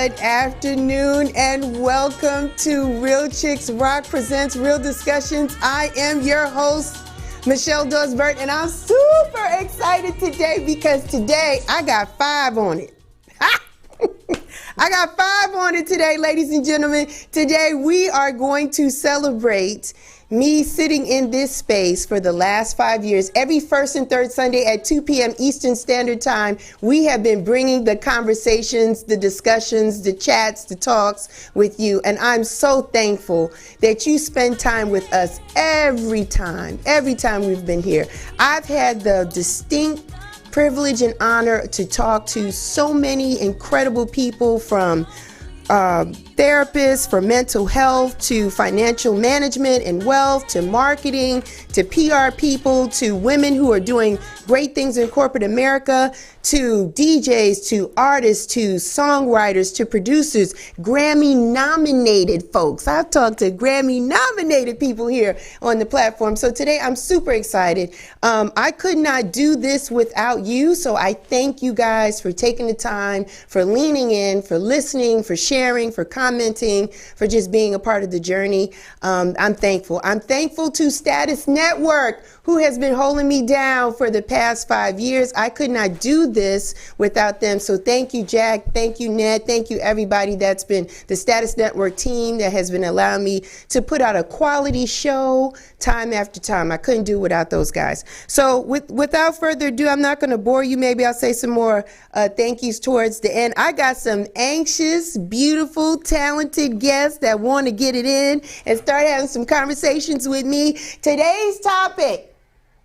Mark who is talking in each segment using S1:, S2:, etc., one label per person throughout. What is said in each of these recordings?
S1: Good afternoon and welcome to Real Chicks Rock presents Real Discussions. I am your host, Michelle Dosbert, and I'm super excited today because today I got 5 on it. I got 5 on it today, ladies and gentlemen. Today we are going to celebrate me sitting in this space for the last 5 years. Every first and third Sunday at 2 p.m. Eastern Standard Time, we have been bringing the conversations, the discussions, the chats, the talks with you. And I'm so thankful that you spend time with us every time we've been here. I've had the distinct privilege and honor to talk to so many incredible people, from therapists for mental health to financial management and wealth to marketing to PR people to women who are doing great things in corporate America to DJs to artists to songwriters to producers, Grammy nominated folks. I've talked to Grammy nominated people here on the platform. So today I'm super excited. I could not do this without you. So I thank you guys for taking the time, for leaning in, for listening, for sharing, for commenting, for just being a part of the journey. I'm thankful. I'm thankful to Status Network, who has been holding me down for the past 5 years. I could not do this without them. So thank you, Jack. Thank you, Ned. Thank you, everybody that's been the Status Network team that has been allowing me to put out a quality show time after time. I couldn't do without those guys. So without further ado, I'm not going to bore you. Maybe I'll say some more thank yous towards the end. I got some anxious, beautiful, talented guests that want to get it in and start having some conversations with me. Today's topic: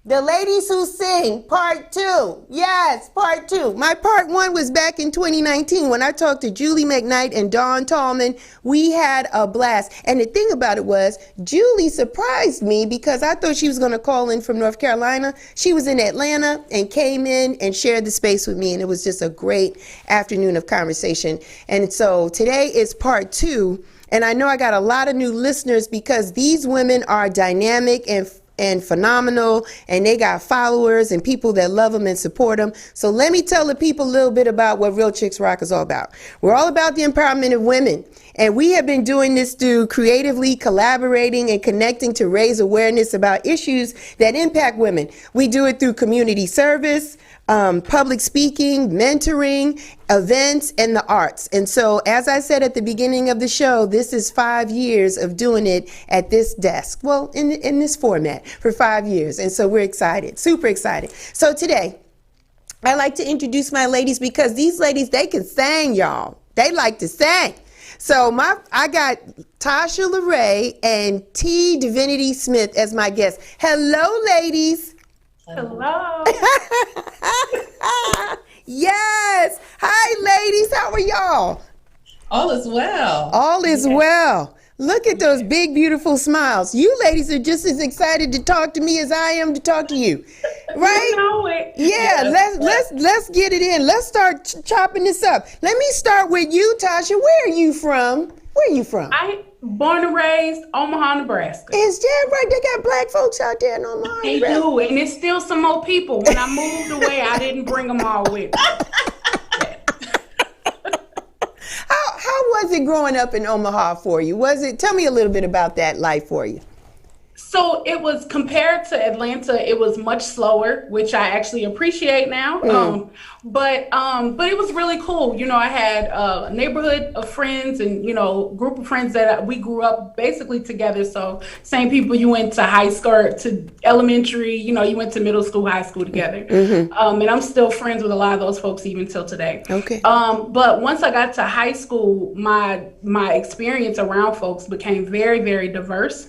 S1: the ladies who sing, part 2. Yes, part 2. My part 1 was back in 2019 when I talked to Julie McKnight and Dawn Tallman. We had a blast. And the thing about it was, Julie surprised me because I thought she was going to call in from North Carolina. She was in Atlanta and came in and shared the space with me. And it was just a great afternoon of conversation. And so today is part 2. And I know I got a lot of new listeners because these women are dynamic and phenomenal, and they got followers and people that love them and support them. So let me tell the people a little bit about what Real Chicks Rock is all about. We're all about the empowerment of women, and we have been doing this through creatively collaborating and connecting to raise awareness about issues that impact women. We do it through community service, public speaking, mentoring, events, and the arts. And so, as I said at the beginning of the show, this is 5 years of doing it at this desk. Well, in this format for 5 years. And so we're excited, super excited. So today, I like to introduce my ladies because these ladies, they can sing, y'all. They like to sing. So I got Tasha LaRae and T. Diviniti Smith as my guests. Hello, ladies.
S2: Hello.
S1: Yes. Hi, ladies. How are y'all?
S2: All is well.
S1: All is well. Look at those big, beautiful smiles. You ladies are just as excited to talk to me as I am to talk to you, right?
S2: You know it.
S1: Yeah. Let's get it in. Let's start chopping this up. Let me start with you, Tasha. Where are you from?
S2: I born and raised Omaha, Nebraska.
S1: Is that right? They got black folks out there in Omaha.
S2: They do, and there's still some more people. When I moved away, I didn't bring them all with me.
S1: How was it growing up in Omaha for you? Tell me a little bit about that life for you.
S2: So it was, compared to Atlanta, it was much slower, which I actually appreciate now. But it was really cool. You know, I had a neighborhood of friends and, group of friends that we grew up basically together. So same people you went to high school, to elementary, you went to middle school, high school together. And I'm still friends with a lot of those folks even till today. Okay. But once I got to high school, my experience around folks became very, very diverse.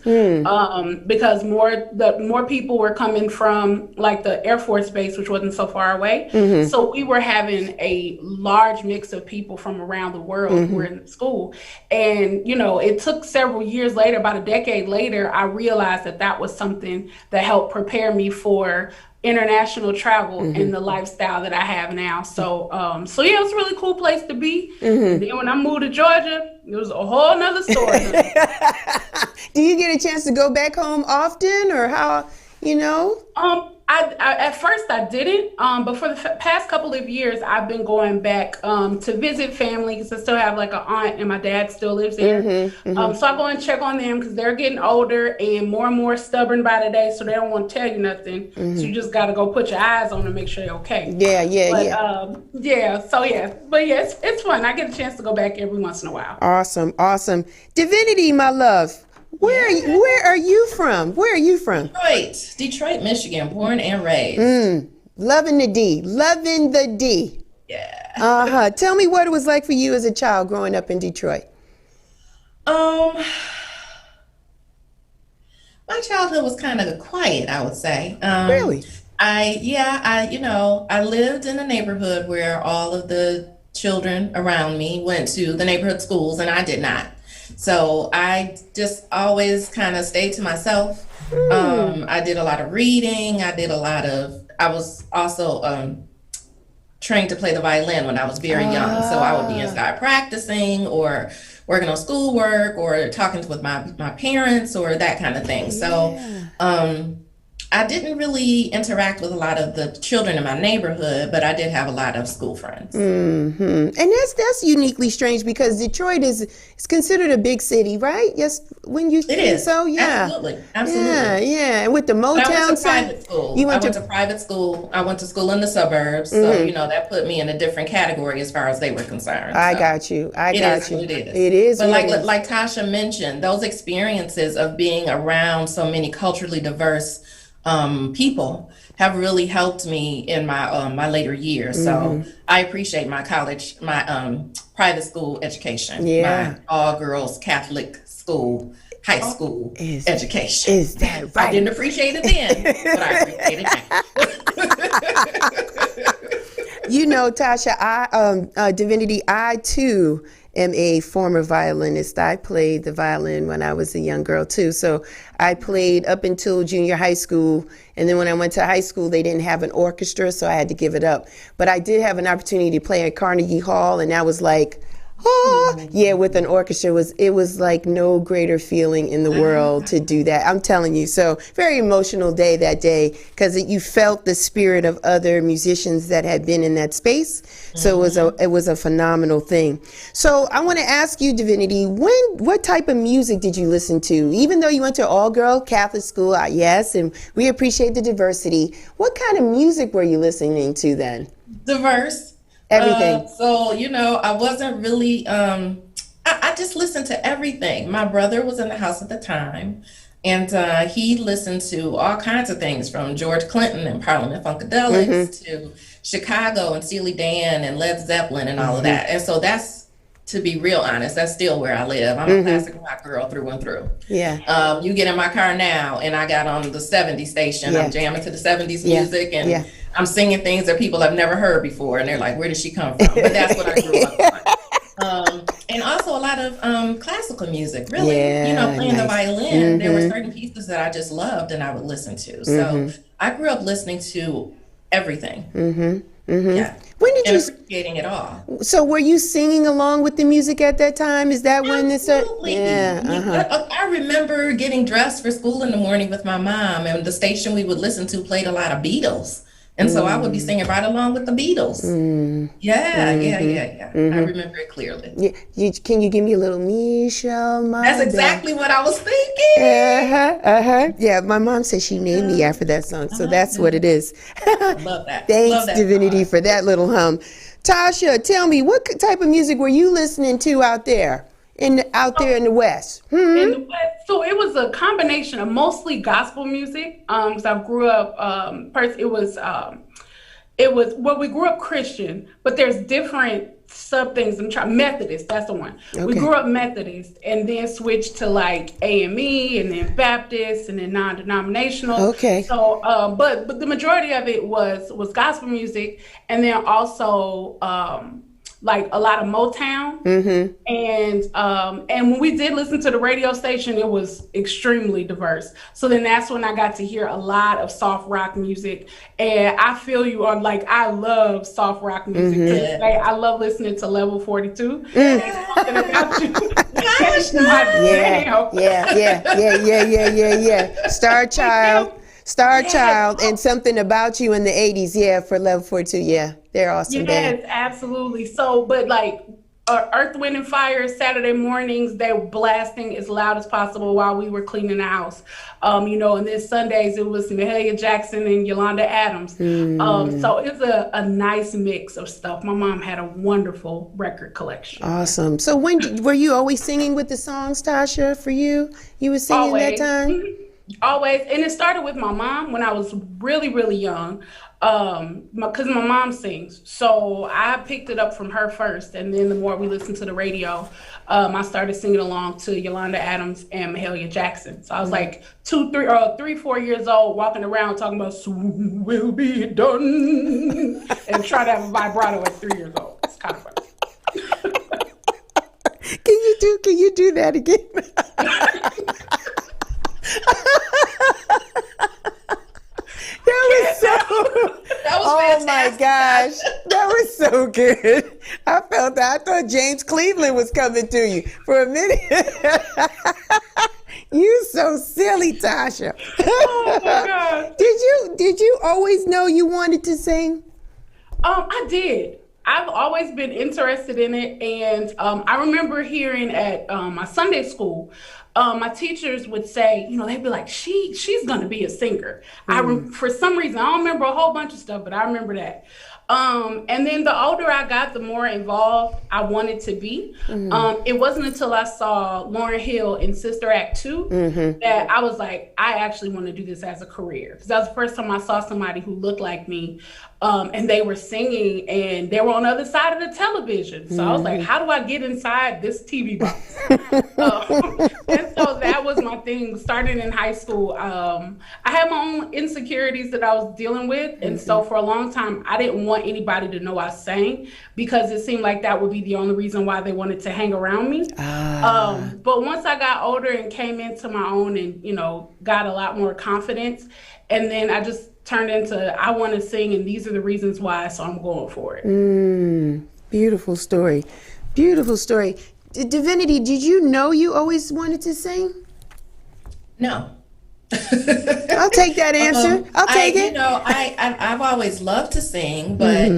S2: Because more people were coming from like the Air Force Base, which wasn't so far away. So we were having a large mix of people from around the world who were in school. And, it took several years later, about a decade later, I realized that was something that helped prepare me for international travel and the lifestyle that I have now. So yeah, it's a really cool place to be. And then when I moved to Georgia, it was a whole nother story.
S1: Do you get a chance to go back home often, or how? you know?
S2: I at first I didn't, but for the past couple of years, I've been going back to visit family because I still have like an aunt and my dad still lives there. So I go and check on them because they're getting older and more stubborn by the day, so they don't want to tell you nothing. So you just got to go put your eyes on them, make sure they're okay. But it's fun. I get a chance to go back every once in a while.
S1: Awesome. Divinity, my love. Where are you from?
S3: Detroit, Michigan, born and raised.
S1: Loving the D.
S3: Yeah.
S1: Tell me what it was like for you as a child growing up in Detroit.
S3: My childhood was kind of quiet, I would say.
S1: Really?
S3: I lived in a neighborhood where all of the children around me went to the neighborhood schools and I did not. So I just always kind of stayed to myself. I did a lot of reading. I was also trained to play the violin when I was very young. So I would be inside practicing or working on schoolwork or talking with my parents or that kind of thing. So I didn't really interact with a lot of the children in my neighborhood, but I did have a lot of school friends.
S1: And that's uniquely strange because Detroit is considered a big city, right? Yes, when you think so, yeah.
S3: Absolutely.
S1: Yeah. And with the Motown
S3: private school. I went to private school. I went to school in the suburbs. So, that put me in a different category as far as they were concerned.
S1: I got you.
S3: It is. But like Tasha mentioned, those experiences of being around so many culturally diverse people have really helped me in my later years. So I appreciate my private school education, my all girls Catholic school, high school education.
S1: Is that right?
S3: I didn't appreciate it then, but I appreciate it now.
S1: You know, Tasha, Divinity, I too am a former violinist. I played the violin when I was a young girl too. So I played up until junior high school. And then when I went to high school, they didn't have an orchestra, so I had to give it up. But I did have an opportunity to play at Carnegie Hall, and that was like, with an orchestra. It was like no greater feeling in the world to do that. I'm telling you. So very emotional day that day because you felt the spirit of other musicians that had been in that space. So it was a phenomenal thing. So I want to ask you, Divinity, what type of music did you listen to? Even though you went to all-girl Catholic school, yes, and we appreciate the diversity. What kind of music were you listening to then?
S3: Diverse.
S1: Everything.
S3: I wasn't really, I just listened to everything. My brother was in the house at the time, and he listened to all kinds of things from George Clinton and Parliament Funkadelics to Chicago and Steely Dan and Led Zeppelin and all of that. And so that's, to be real honest, that's still where I live. I'm a classic rock girl through and through.
S1: Yeah.
S3: You get in my car now and I got on the 70s station. I'm jamming to the 70s music and I'm singing things that people have never heard before, and they're like, where did she come from? But that's what I grew up on. And also a lot of classical music, really. Playing the violin, there were certain pieces that I just loved and I would listen to. So I grew up listening to everything. Yeah.
S1: When did you
S3: appreciating it all?
S1: So were you singing along with the music at that time? Is that when this started?
S3: I remember getting dressed for school in the morning with my mom, and the station we would listen to played a lot of Beatles. And so I would be singing right along with the Beatles. I remember it clearly.
S1: Can you give me a little Michelle?
S3: That's exactly what I was thinking.
S1: Yeah, my mom said she named me after that song, so that's what it is.
S3: I love that.
S1: Thanks, Divinity, for that little hum. Tasha, tell me, what type of music were you listening to out there? In the West?
S2: In the West, so it was a combination of mostly gospel music. Because I grew up, we grew up Christian, but there's different sub things. Methodist, that's the one. Okay. We grew up Methodist and then switched to like AME and then Baptist and then non-denominational.
S1: Okay.
S2: So, but the majority of it was gospel music, and then also like a lot of Motown. And when we did listen to the radio station, it was extremely diverse. So then that's when I got to hear a lot of soft rock music. And I feel you on, like, I love soft rock music. Like, I love listening to Level 42. It's something about you. Star Child.
S1: Star
S2: Yes.
S1: Child and Something About You in the 80s. Yeah, for Level 42. Yeah, they're awesome band.
S2: Yes, absolutely. So, but like Earth, Wind, and Fire, Saturday mornings, they were blasting as loud as possible while we were cleaning the house. And then Sundays it was Mahalia Jackson and Yolanda Adams. So it's a nice mix of stuff. My mom had a wonderful record collection.
S1: Awesome. So were you always singing with the songs, Tasha, for you? You were singing that
S2: Always.
S1: time?
S2: Always. And it started with my mom when I was really, really young. Because my mom sings. So I picked it up from her first. And then the more we listened to the radio, I started singing along to Yolanda Adams and Mahalia Jackson. So I was like 3, 4 years old, walking around talking about "Soon will be done," and trying to have a vibrato at 3 years old. It's kind of funny.
S1: Can you do that again?
S3: That was
S1: Oh my
S3: fantastic.
S1: gosh, that was so good. I felt that. I thought James Cleveland was coming to you for a minute. You so silly, Tasha.
S2: Oh my God.
S1: Did you always know you wanted to sing?
S2: I did. I've always been interested in it, and I remember hearing at my Sunday school, my teachers would say, they'd be like, she's gonna be a singer. For some reason, I don't remember a whole bunch of stuff, but I remember that. And then the older I got, the more involved I wanted to be. It wasn't until I saw Lauryn Hill in Sister Act 2 that I was like, I actually want to do this as a career. Because that was the first time I saw somebody who looked like me, and they were singing, and they were on the other side of the television. So I was like, how do I get inside this TV box? And so that was my thing. Starting in high school, I had my own insecurities that I was dealing with. And so for a long time, I didn't want anybody to know I sang, because it seemed like that would be the only reason why they wanted to hang around me. But once I got older and came into my own and, got a lot more confidence, and then I just turned into, I want to sing, and these are the reasons why, so I'm going for it.
S1: Beautiful story. Beautiful story. Divinity, did you know you always wanted to sing?
S3: No.
S1: I'll take that answer. I'll take it.
S3: I've always loved to sing, but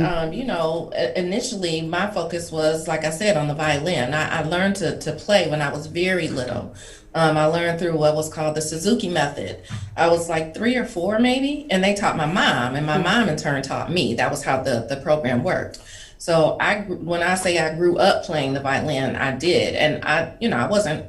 S3: initially my focus was, like I said, on the violin. I learned to play when I was very little. I learned through what was called the Suzuki method. I was like 3 or 4 maybe, and they taught my mom, and my mom in turn taught me. That was how the program worked. So when I say I grew up playing the violin, I did, and I wasn't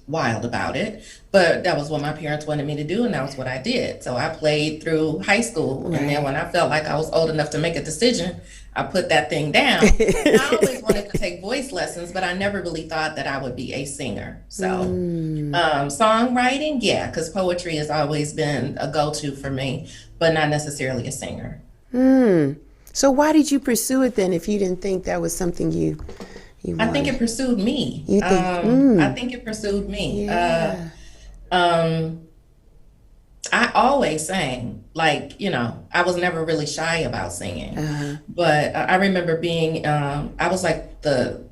S3: wild about it, but that was what my parents wanted me to do, and that was what I did. So I played through high school, and then when I felt like I was old enough to make a decision, I put that thing down. I always wanted to take voice lessons, but I never really thought that I would be a singer. So songwriting, yeah, because poetry has always been a go-to for me, but not necessarily a singer.
S1: So why did you pursue it then if you didn't think that was something you wanted?
S3: I think it pursued me.
S1: You think,
S3: I think it pursued me.
S1: Yeah.
S3: I always sang, I was never really shy about singing. But I remember being, I was like the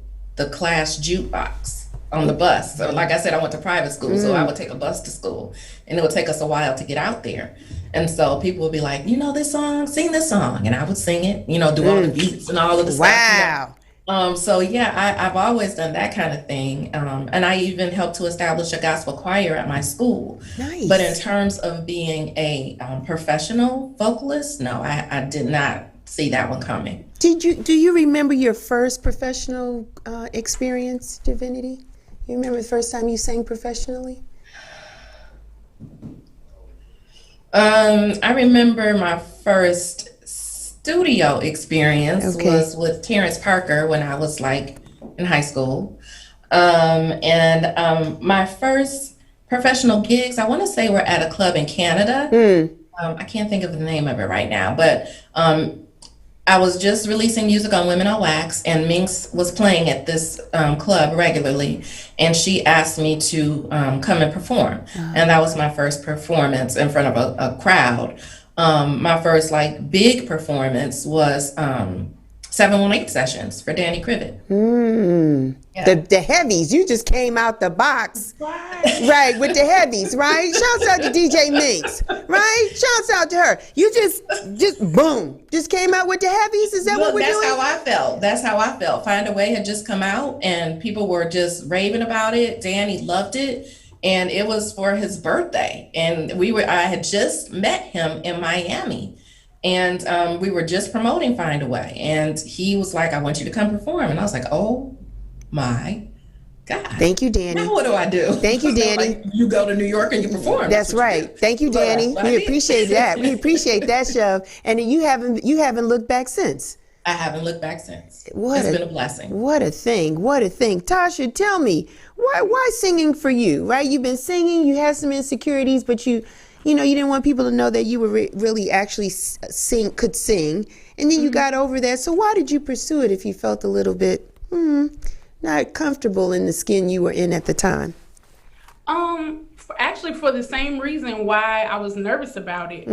S3: class jukebox on the bus. So like I said, I went to private school, so I would take a bus to school, and it would take us a while to get out there. And so people would be like, this song, sing this song. And I would sing it, do all the beats and all of the stuff.
S1: Wow.
S3: So yeah, I've always done that kind of thing. And I even helped to establish a gospel choir at my school.
S1: Nice.
S3: But in terms of being a professional vocalist, no, I did not see that one coming.
S1: Do you remember your first professional experience, Divinity? You remember the first time you sang professionally?
S3: I remember my first studio experience was with Terrence Parker when I was in high school. And my first professional gigs, I want to say, were at a club in Canada. I can't think of the name of it right now, but I was just releasing music on Women on Wax, and Minx was playing at this club regularly, and she asked me to come and perform. And that was my first performance in front of a crowd. My first big performance was 718 sessions for Danny Crivet.
S1: Yeah. The heavies, you just came out the box, right, with the heavies, right? Shouts out to DJ Minx, right? Shouts out to her. You just boom, just came out with the heavies. Is that what we're doing?
S3: That's how I felt. Find a Way had just come out, and people were just raving about it. Danny loved it, and it was for his birthday, and I had just met him in Miami. And we were just promoting Find a Way, and he was like, "I want you to come perform." And I was like, "Oh my God!"
S1: Thank you, Danny.
S3: Now what do I do?
S1: Thank you, Danny.
S3: Like, you go to New York and you perform.
S1: That's right. Thank you, Danny. We appreciate that. We appreciate that, Shove. And you haven't looked back since.
S3: I haven't looked back since. It's been a blessing.
S1: What a thing. What a thing. Tasha, tell me, why singing for you? Right? You've been singing. You had some insecurities, but you didn't want people to know that you were really actually could sing. And then you got over that. So why did you pursue it if you felt a little bit not comfortable in the skin you were in at the time?
S2: Actually, for the same reason why I was nervous about it.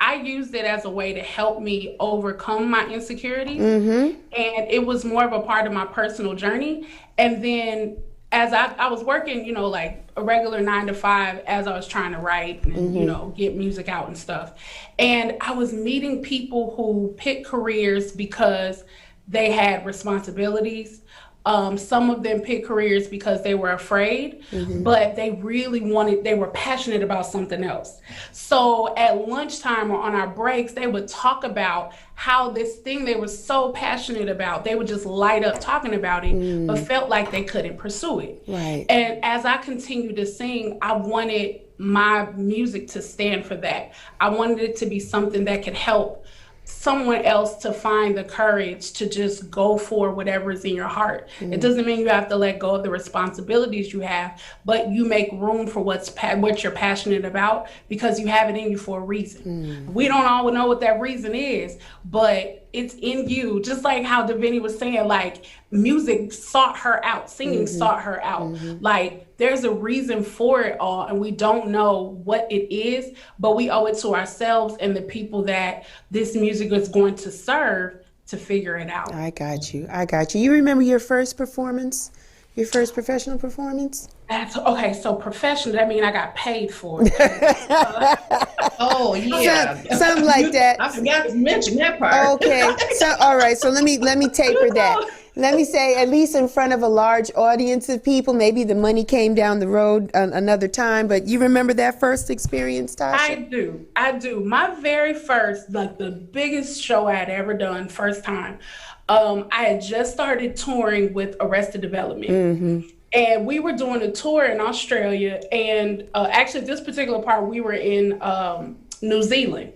S2: I used it as a way to help me overcome my insecurities. And it was more of a part of my personal journey. And then as I was working, like a regular 9 to 5 as I was trying to write and, get music out and stuff. And I was meeting people who picked careers because they had responsibilities. Some of them picked careers because they were afraid, but they were passionate about something else. So at lunchtime or on our breaks, they would talk about how this thing they were so passionate about, they would just light up talking about it, but felt like they couldn't pursue it.
S1: Right.
S2: And as I continued to sing, I wanted my music to stand for that. I wanted it to be something that could help someone else to find the courage to just go for whatever is in your heart. It doesn't mean you have to let go of the responsibilities you have, but you make room for what you're passionate about because you have it in you for a reason. We don't all know what that reason is, but it's in you. Just like how Diviniti was saying, like music sought her out, singing sought her out. Like there's a reason for it all, and we don't know what it is, but we owe it to ourselves and the people that this music is going to serve to figure it out.
S1: I got you. You remember your first performance? Your first professional performance?
S2: That's okay. So professional, that means I got paid for it.
S3: Oh yeah,
S1: something like that.
S3: I forgot to mention that part.
S1: Okay. So all right. So let me taper that. Let me say, at least in front of a large audience of people, maybe the money came down the road another time. But you remember that first experience, Tasha?
S2: I do. My very first, like the biggest show I had ever done, first time. I had just started touring with Arrested Development. And we were doing a tour in Australia. And actually, this particular part, we were in New Zealand.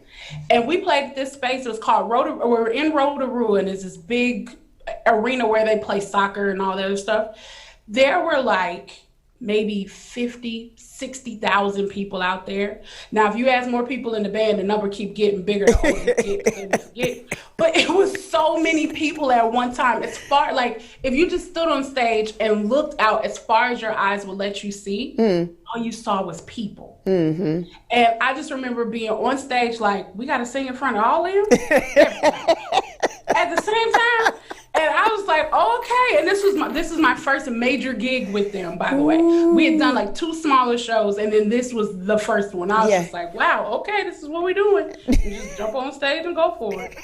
S2: And we played this space. It was called we're in Rotorua, and it's this big arena where they play soccer and all that other stuff. There were like maybe 50, 60,000 people out there. Now, if you ask more people in the band, the number keep getting bigger. But it was so many people at one time. As far, like, if you just stood on stage and looked out as far as your eyes would let you see, all you saw was people. And I just remember being on stage like, we got to sing in front of all of them at the same time. And I was like, okay. And this is my first major gig with them, by the way. We had done like 2 smaller shows, and then this was the first one. I was just like, wow, okay, this is what we're doing. You just jump on stage and go for it.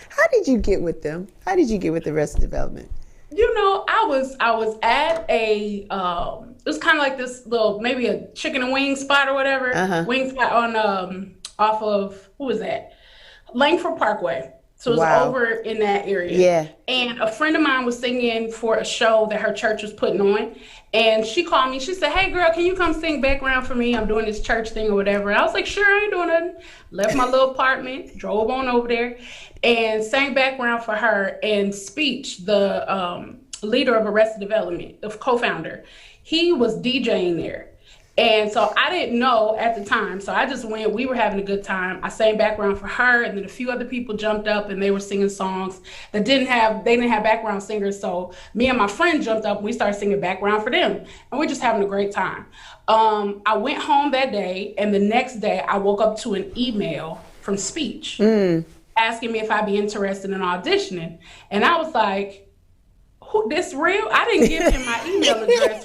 S1: How did you get with them? How did you get with Arrested Development?
S2: I was at a it was kind of like this little, maybe a chicken and wing spot or whatever. Wing spot on off of, who was that? Langford Parkway. So it was over in that area.
S1: Yeah.
S2: And a friend of mine was singing for a show that her church was putting on. And she called me. She said, hey, girl, can you come sing background for me? I'm doing this church thing or whatever. And I was like, sure, I ain't doing nothing. Left my little apartment, drove on over there, and sang background for her. And Speech, the leader of Arrested Development, the co-founder, he was DJing there. And so I didn't know at the time. So I just went, we were having a good time. I sang background for her, and then a few other people jumped up and they were singing songs that didn't have background singers. So me and my friend jumped up and we started singing background for them. And we're just having a great time. I went home that day, and the next day I woke up to an email from Speech. asking me if I'd be interested in auditioning. And I was like, who, this real? I didn't give him my email address.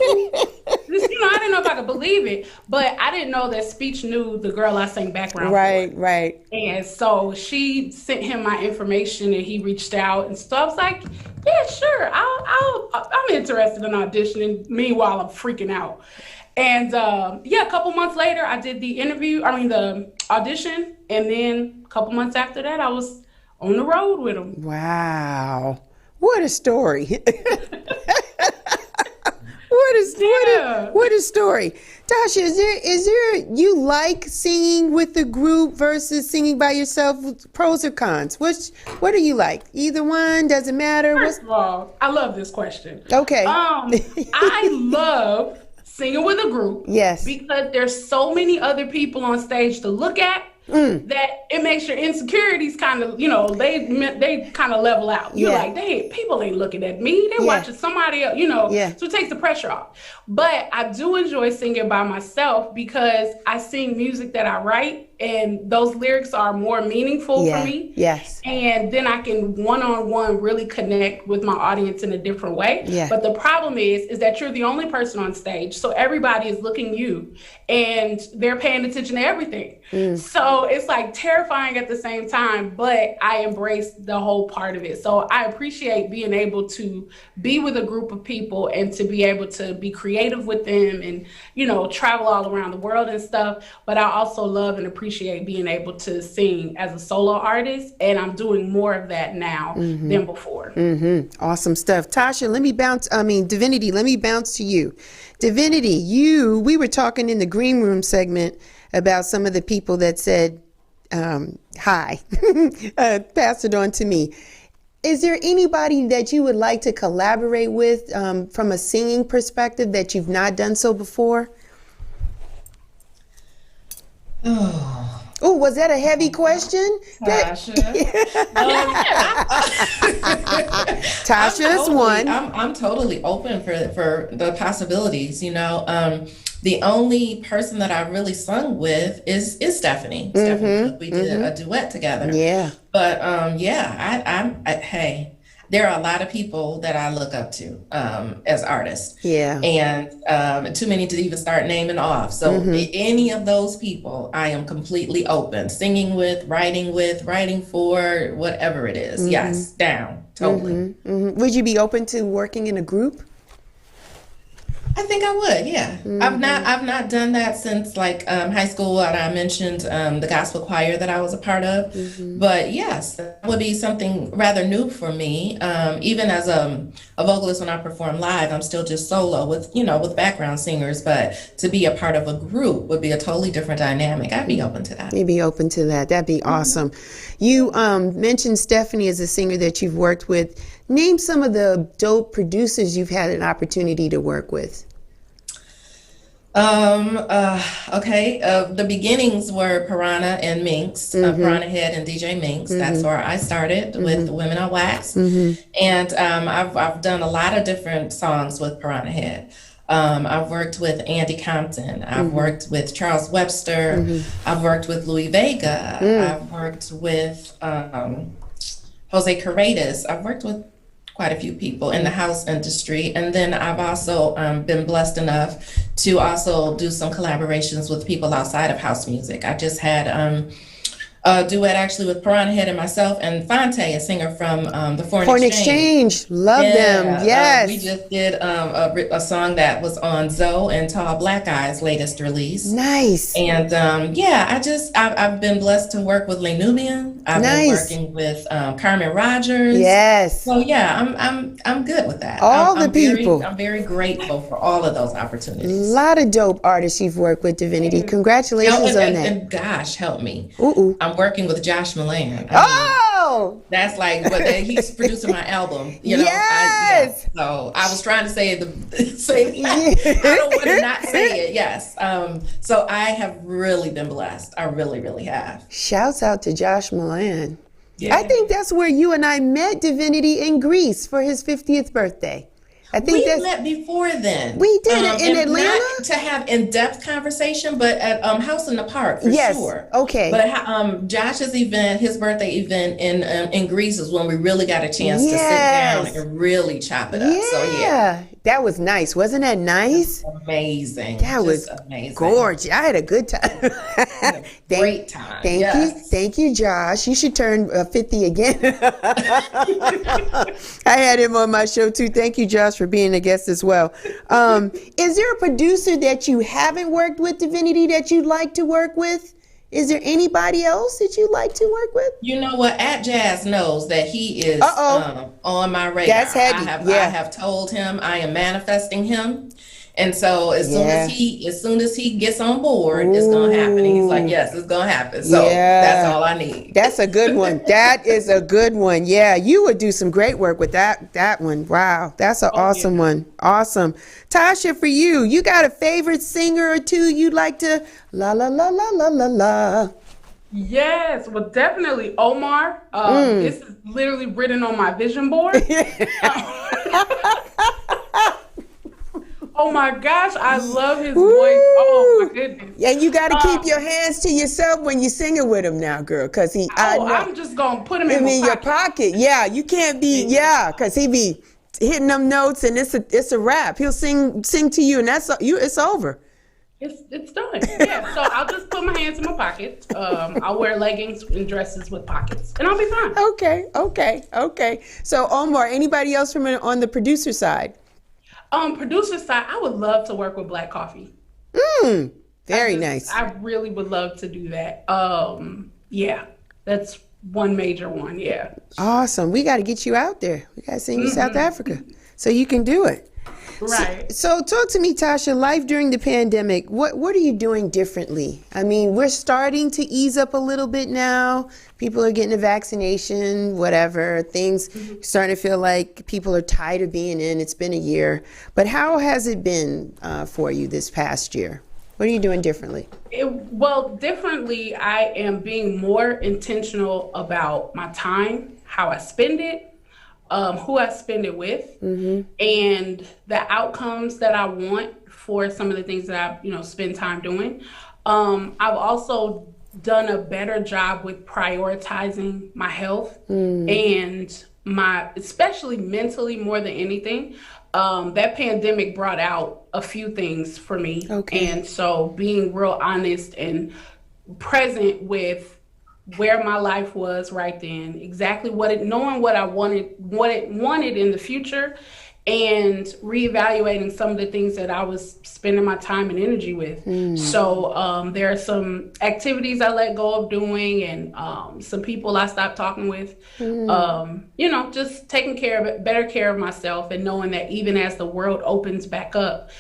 S2: I didn't know if I could believe it, but I didn't know that Speech knew the girl I sang background for.
S1: Right.
S2: And so she sent him my information, and he reached out. And so I was like, yeah, sure. I'm interested in auditioning. Meanwhile, I'm freaking out. And a couple months later, I did the audition. And then a couple months after that, I was on the road with him.
S1: Wow. What a story. What a story. Tasha, is there you like singing with the group versus singing by yourself? Pros or cons? What do you like? Either one, doesn't matter.
S2: First of all, I love this question.
S1: Okay.
S2: I love singing with a group.
S1: Yes.
S2: Because there's so many other people on stage to look at. That it makes your insecurities kind of, they kind of level out. You're like, people ain't looking at me. They're watching somebody else, so it takes the pressure off. But I do enjoy singing by myself because I sing music that I write, and those lyrics are more meaningful for me.
S1: Yes.
S2: And then I can one-on-one really connect with my audience in a different way.
S1: Yeah.
S2: But the problem is that you're the only person on stage. So everybody is looking you, and they're paying attention to everything. So it's like terrifying at the same time, but I embrace the whole part of it. So I appreciate being able to be with a group of people and to be able to be creative with them and, travel all around the world and stuff. But I also love and appreciate being able to sing as a solo artist. And I'm doing more of that now than before.
S1: Awesome stuff. Tasha, Diviniti, let me bounce to you. Diviniti, we were talking in the green room segment about some of the people that said, hi, passed it on to me. Is there anybody that you would like to collaborate with from a singing perspective that you've not done so before? Oh, was that a heavy question?
S3: Tasha.
S1: Tasha's one.
S3: I'm totally open for the possibilities, The only person that I really sung with is Stephanie. Stephanie, we did a duet together.
S1: Yeah.
S3: But hey, there are a lot of people that I look up to as artists. Yeah. And too many to even start naming off. So any of those people, I am completely open. Singing with, writing for, whatever it is. Yes, down, totally.
S1: Would you be open to working in a group?
S3: I think I would, yeah. I've not done that since high school, and I mentioned the gospel choir that I was a part of. But yes, that would be something rather new for me. Even as a vocalist, when I perform live, I'm still just solo with background singers. But to be a part of a group would be a totally different dynamic. I'd be open to that.
S1: You'd be open to that. That'd be awesome. You mentioned Stephanie as a singer that you've worked with. Name some of the dope producers you've had an opportunity to work with.
S3: Okay. The beginnings were Piranha and Minx, Piranha Head and DJ Minx. That's where I started with Women on Wax. And I've done a lot of different songs with Piranha Head. I've worked with Andy Compton. I've worked with Charles Webster. I've worked with Louis Vega. I've worked with Jose Carreras. I've worked with quite a few people in the house industry. And then I've also been blessed enough to also do some collaborations with people outside of house music. I just had a duet actually with Piranha Head and myself and Fonte, a singer from the Foreign Exchange.
S1: Love them. Yes.
S3: We just did a song that was on Zoe and Tall Black Eye's latest release.
S1: Nice.
S3: And I've been blessed to work with Le Nubian. I've been working with Carmen Rogers.
S1: Yes.
S3: So yeah, I'm good with that. I'm very grateful for all of those opportunities.
S1: A lot of dope artists you've worked with, Diviniti. Congratulations on that.
S3: And gosh, help me.
S1: Ooh.
S3: I'm working with Josh Milan. That's he's producing my album.
S1: Yes.
S3: So I was trying to say I don't want to not say it. Yes. So I have really been blessed. I really, really have.
S1: Shouts out to Josh Milan. Yeah. I think that's where you and I met, Diviniti, in Greece for his 50th birthday. I think
S3: we met before then.
S1: We did in Atlanta?
S3: Not to have in-depth conversation, but at House in the Park for sure.
S1: Okay.
S3: But Josh's event, his birthday event in Greece, is when we really got a chance to sit down and really chop it up.
S1: Yeah.
S3: So yeah,
S1: that was nice. Wasn't that nice?
S3: Amazing.
S1: That was
S3: amazing.
S1: Gorgeous. I had a good time.
S3: Great time.
S1: Thank you, Josh. You should turn 50 again. I had him on my show too. Thank you, Josh, for being a guest as well. Is there a producer that you haven't worked with, Diviniti, that you'd like to work with? Is there anybody else that you'd like to work with?
S3: You know what? At Jazz knows that he is on my radar.
S1: That's heavy.
S3: I have told him I am manifesting him. And so as soon as he gets on board, it's gonna happen. He's like, yes, it's gonna happen. So that's all I need.
S1: That's a good one. That is a good one. Yeah, you would do some great work with that one. Wow, that's an awesome one. Awesome. Tasha, for you, you got a favorite singer or two you'd like to la la la la la la la?
S2: Yes, well, definitely Omar. This is literally written on my vision board. Oh my gosh, I love his voice. Oh my goodness.
S1: And you got to keep your hands to yourself when you're singing with him now, girl, because
S2: I'm just going to put him in
S1: your pocket. Yeah, you can't be, because he be hitting them notes and it's a wrap. He'll sing to you and it's over.
S2: It's done. Yeah, so I'll just put my hands in my pockets. I'll wear leggings and dresses with pockets, and I'll be fine.
S1: Okay. So Omar, anybody else on the producer side?
S2: Producer side, I would love to work with Black Coffee.
S1: Very nice.
S2: I really would love to do that. Yeah, that's one major one. Yeah.
S1: Awesome. We got to get you out there. We got to send you South Africa so you can do it.
S2: Right.
S1: So talk to me, Tasha, life during the pandemic, what are you doing differently? I mean, we're starting to ease up a little bit now. People are getting a vaccination, whatever. Things starting to feel like people are tired of being in. It's been a year. But how has it been for you this past year? What are you doing differently?
S2: Differently, I am being more intentional about my time, how I spend it, who I spend it with, and the outcomes that I want for some of the things that I, spend time doing. I've also done a better job with prioritizing my health and especially mentally more than anything. That pandemic brought out a few things for me. Okay. And so being real honest and present with where my life was right then, exactly knowing what it wanted in the future, and reevaluating some of the things that I was spending my time and energy with. So there are some activities I let go of doing, and some people I stopped talking with. Just taking better care of myself, and knowing that even as the world opens back up,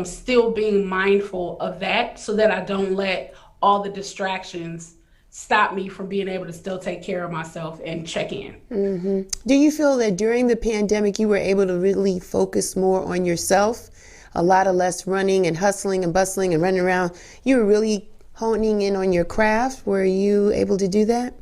S2: still being mindful of that, so that I don't let all the distractions stop me from being able to still take care of myself and check in.
S1: Do you feel that during the pandemic you were able to really focus more on yourself? A lot of less running and hustling and bustling and running around. You were really honing in on your craft. Were you able to do that?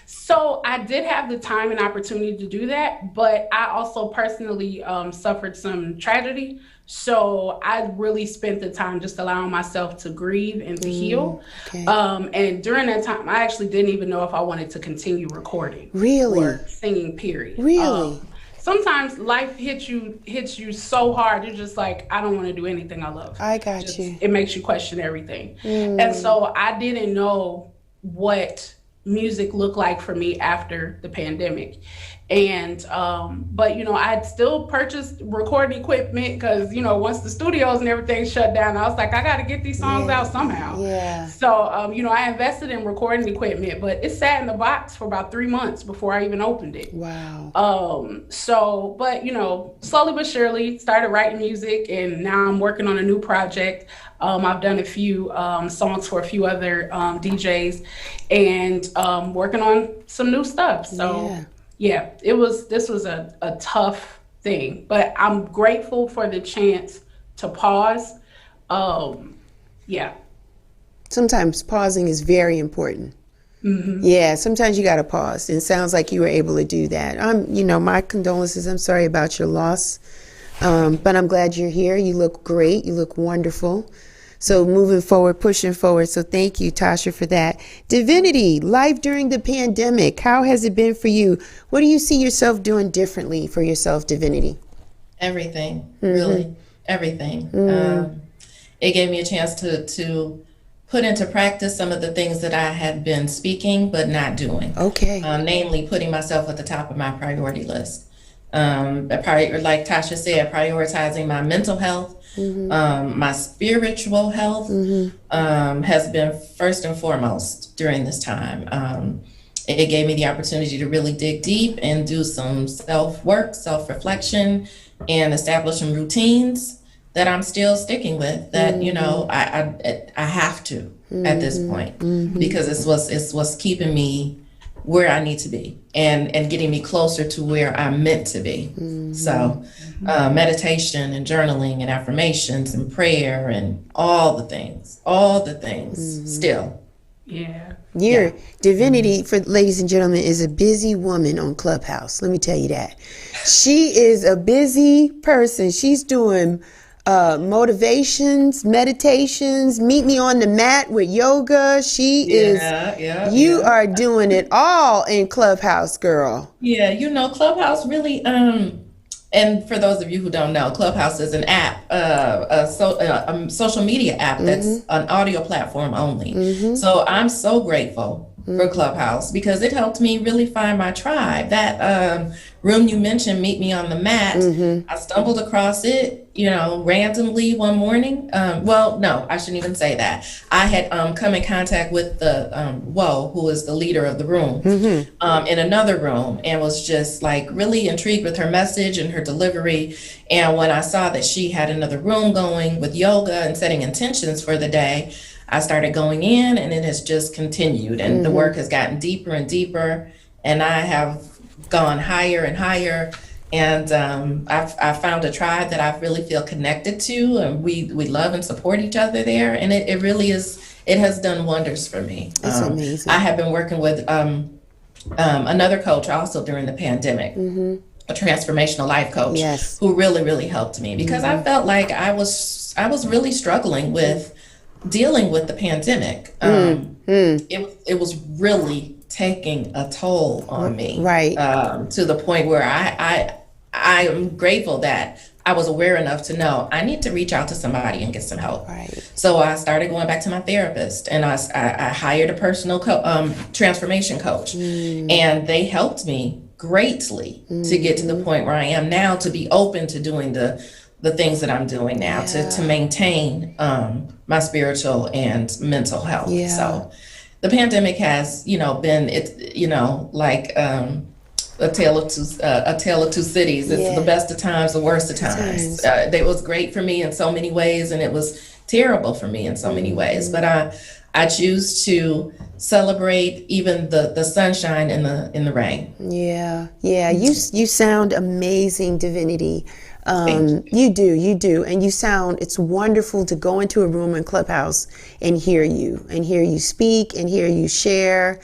S2: So I did have the time and opportunity to do that, but I also personally suffered some tragedy. So I really spent the time just allowing myself to grieve and to heal. Okay. And during that time, I actually didn't even know if I wanted to continue recording.
S1: Really?
S2: Or singing, period.
S1: Really?
S2: Sometimes life hits you so hard, you're just like, I don't want to do anything I love.
S1: I got you.
S2: It makes you question everything. And so I didn't know what music looked like for me after the pandemic. And but I'd still purchased recording equipment, because once the studios and everything shut down, I was like, I got to get these songs out somehow. So I invested in recording equipment, but it sat in the box for about 3 months before I even opened it.
S1: Wow.
S2: But slowly but surely started writing music, and now I'm working on a new project. I've done a few songs for a few other DJs, and working on some new stuff. So yeah, this was a tough thing, but I'm grateful for the chance to pause.
S1: Sometimes pausing is very important. Yeah, sometimes you got to pause. And it sounds like you were able to do that. My condolences. I'm sorry about your loss. But I'm glad you're here. You look great. You look wonderful. So moving forward, pushing forward. So thank you, Tasha, for that. Divinity, life during the pandemic. How has it been for you? What do you see yourself doing differently for yourself, Divinity?
S3: Everything, really, everything. It gave me a chance to put into practice some of the things that I had been speaking but not doing.
S1: Okay.
S3: Namely, putting myself at the top of my priority list. Like Tasha said, prioritizing my mental health, my spiritual health has been first and foremost during this time. It gave me the opportunity to really dig deep and do some self-work, self-reflection, and establish some routines that I'm still sticking with, that I have to at this point, because it's what's keeping me where I need to be and getting me closer to where I'm meant to be. So meditation and journaling and affirmations and prayer and all the things still.
S2: Yeah.
S1: Your Divinity, for ladies and gentlemen, is a busy woman on Clubhouse. Let me tell you that. She is a busy person. She's doing motivations, meditations, meet me on the mat with yoga. You are doing it all in Clubhouse, girl.
S3: Yeah, Clubhouse really, and for those of you who don't know, Clubhouse is an app, a social media app that's an audio platform only. So I'm so grateful for Clubhouse because it helped me really find my tribe. That room you mentioned, Meet Me on the Mat, I stumbled across it, randomly one morning. Well, no, I shouldn't even say that. I had come in contact with the who is the leader of the room, in another room, and was just like really intrigued with her message and her delivery. And when I saw that she had another room going with yoga and setting intentions for the day, I started going in, and it has just continued, and the work has gotten deeper and deeper, and I have gone higher and higher. And I've found a tribe that I really feel connected to, and we love and support each other there. And it really is, it has done wonders for me.
S1: That's amazing.
S3: I have been working with another coach also during the pandemic, a transformational life coach, who really, really helped me, because I felt like I was really struggling with dealing with the pandemic. It was really taking a toll on me, to the point where I am grateful that I was aware enough to know I need to reach out to somebody and get some help. So I started going back to my therapist, and I hired a personal transformation coach, and they helped me greatly to get to the point where I am now, to be open to doing the things that I'm doing now, to maintain my spiritual and mental health. So the pandemic has, been like a tale of two cities. It's the best of times, the worst of times. It was great for me in so many ways, and it was terrible for me in so many ways. But I choose to celebrate even the sunshine in the rain. You sound amazing, Divinity. You do. And it's wonderful to go into a room in Clubhouse and hear you speak and hear you share.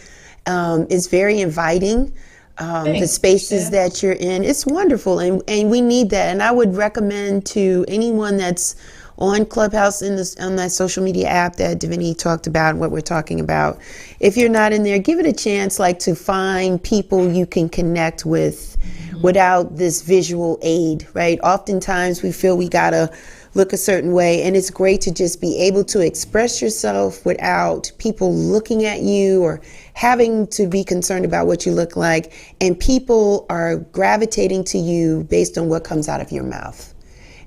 S3: It's very inviting. The spaces that you're in, it's wonderful. And we need that. And I would recommend to anyone that's on Clubhouse on that social media app that Divinity talked about, what we're talking about. If you're not in there, give it a chance, to find people you can connect with without this visual aid, right? Oftentimes we feel we gotta look a certain way, and it's great to just be able to express yourself without people looking at you or having to be concerned about what you look like, and people are gravitating to you based on what comes out of your mouth.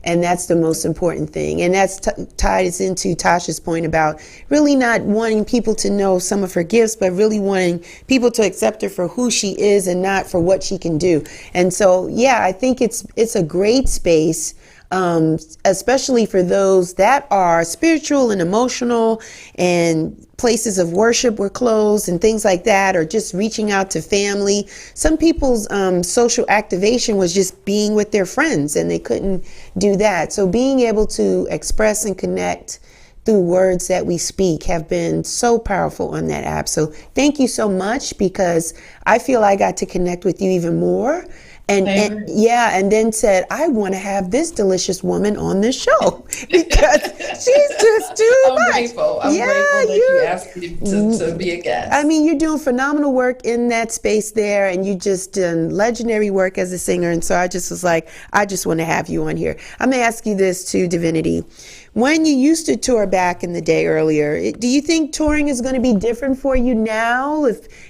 S3: And that's the most important thing. And that's ties into Tasha's point about really not wanting people to know some of her gifts, but really wanting people to accept her for who she is and not for what she can do. And so, I think it's a great space, especially for those that are spiritual and emotional, and places of worship were closed and things like that, or just reaching out to family. Some people's social activation was just being with their friends, and they couldn't do that. So being able to express and connect through words that we speak have been so powerful on that app. So thank you so much, because I feel I got to connect with you even more
S1: And yeah, and then said, I want to have this delicious woman on this show because she's just too much.
S3: Grateful. I'm grateful that you asked me to be a guest.
S1: I mean, you're doing phenomenal work in that space there, and you just done legendary work as a singer. And so I just was like, I just want to have you on here. I'm going to ask you this too, Diviniti. When you used to tour back in the day earlier, do you think touring is going to be different for you now?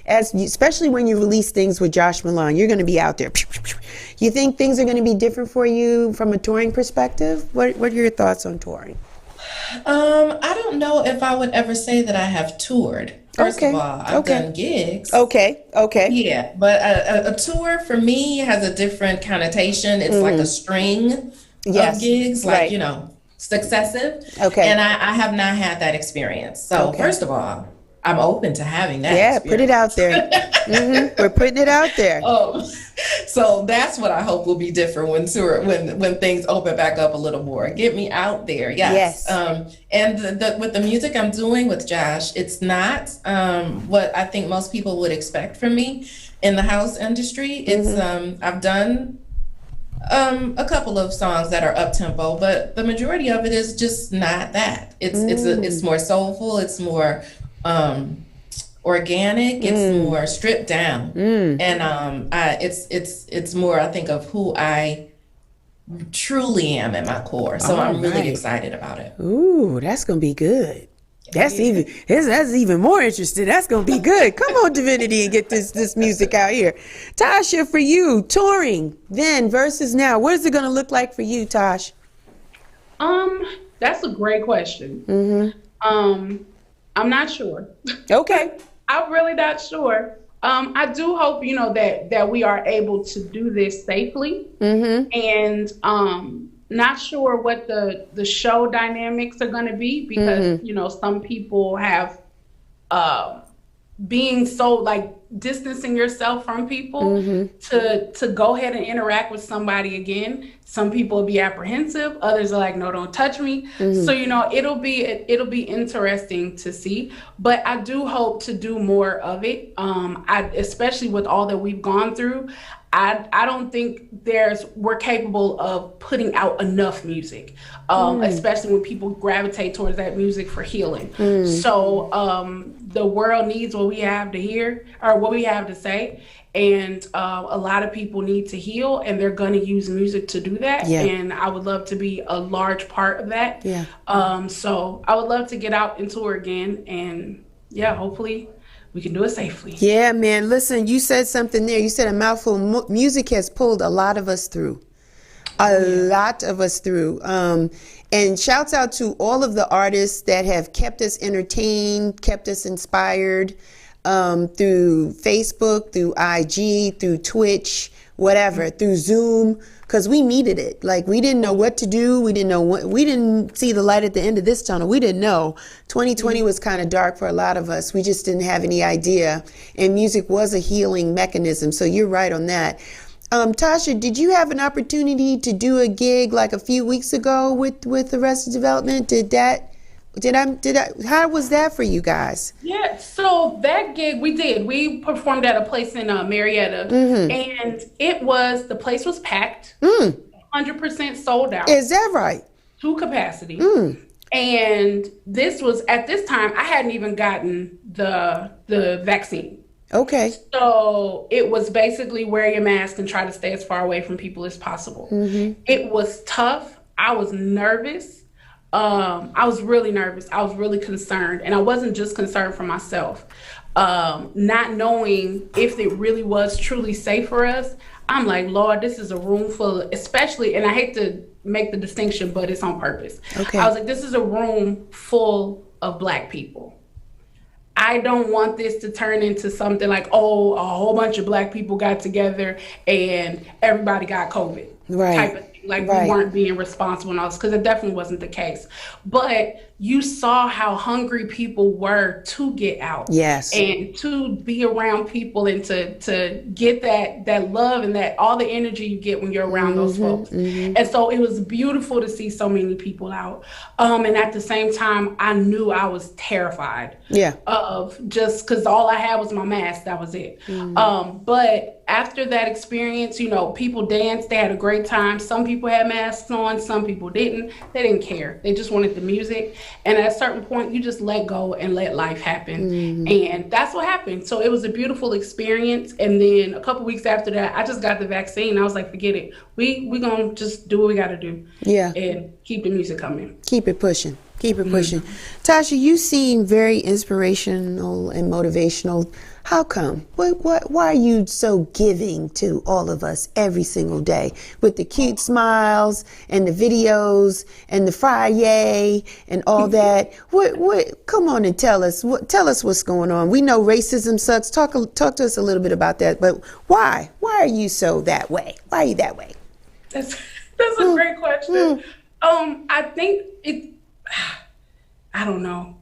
S1: Especially when you release things with Josh Milan, you're going to be out there. You think things are going to be different for you from a touring perspective? What are your thoughts on touring?
S3: I don't know if I would ever say that I have toured. First of all, I've done gigs.
S1: Okay.
S3: Yeah, but a tour for me has a different connotation. It's like a string of gigs, like, successive. Okay. And I have not had that experience. So first of all, I'm open to having that experience.
S1: Put it out there. We're putting it out there.
S3: So that's what I hope will be different when things open back up a little more. Get me out there. Yes. And with the music I'm doing with Josh, it's not what I think most people would expect from me in the house industry. It's I've done a couple of songs that are up tempo, but the majority of it is just not that. It's more soulful. It's more organic. It's more stripped down, and it's more, I think, of who I truly am at my core. So I'm really excited about it.
S1: Ooh, that's gonna be good. That's even more interesting. That's gonna be good. Come on, Diviniti, and get this music out here. Tasha, for you, touring then versus now, what is it gonna look like for you, Tosh?
S2: That's a great question. I'm not sure.
S1: Okay.
S2: I'm really not sure. I do hope, that we are able to do this safely, and not sure what the show dynamics are going to be, because some people have being so like distancing yourself from people to go ahead and interact with somebody again. Some people will be apprehensive, others are like, no, don't touch me. So it'll be interesting to see, but I do hope to do more of it. Especially with all that we've gone through, I don't think we're capable of putting out enough music, especially when people gravitate towards that music for healing. So the world needs what we have to hear or what we have to say. And a lot of people need to heal, and they're going to use music to do that. Yeah. And I would love to be a large part of that. Yeah. So I would love to get out and tour again, and hopefully we can do it safely.
S1: Yeah, man. Listen, you said something there. You said a mouthful. Music has pulled a lot of us through. Lot of us through. And shouts out to all of the artists that have kept us entertained, kept us inspired, through Facebook, through IG, through Twitch, whatever, through Zoom, because we needed it. Like, we didn't know what to do. We didn't see the light at the end of this tunnel. We didn't know. 2020 was kind of dark for a lot of us. We just didn't have any idea. And music was a healing mechanism. So you're right on that. Tasha, did you have an opportunity to do a gig like a few weeks ago with Arrested Development? How was that for you guys?
S2: Yeah, so that gig we performed at a place in Marietta, and the place was packed, 100% sold out.
S1: Is that right?
S2: To capacity. And this was, at this time, I hadn't even gotten the vaccine.
S1: Okay.
S2: So it was basically wear your mask and try to stay as far away from people as possible. It was tough. I was nervous. I was really nervous. I was really concerned. And I wasn't just concerned for myself. Not knowing if it really was truly safe for us. I'm like, Lord, this is a room full of, especially, and I hate to make the distinction, but it's on purpose. Okay. I was like, this is a room full of Black people. I don't want this to turn into something like, oh, a whole bunch of Black people got together and everybody got COVID, type of thing. Like, we weren't being responsible and all this, because it definitely wasn't the case. But you saw how hungry people were to get out. Yes. And to be around people and to get that love and that all the energy you get when you're around those folks. And so it was beautiful to see so many people out. And at the same time, I knew I was terrified of just because all I had was my mask. That was it. But after that experience, you know, people danced, they had a great time. Some people had masks on, some people didn't. They didn't care. They just wanted the music. And at a certain point, you just let go and let life happen. And that's what happened. So it was a beautiful experience. And then a couple weeks after that, I just got the vaccine. I was like, forget it. We gonna just do what we gotta do.
S1: Yeah.
S2: And keep the music coming.
S1: Keep it pushing. Keep it pushing. Tasha, you seem very inspirational and motivational. How come? Why are you so giving to all of us every single day with the cute smiles and the videos and the Friday and all that? What? Come on and tell us. Tell us what's going on. We know racism sucks. Talk to us a little bit about that. But why? Why are you so that way? Why are you that way?
S2: That's a great question. I think I don't know.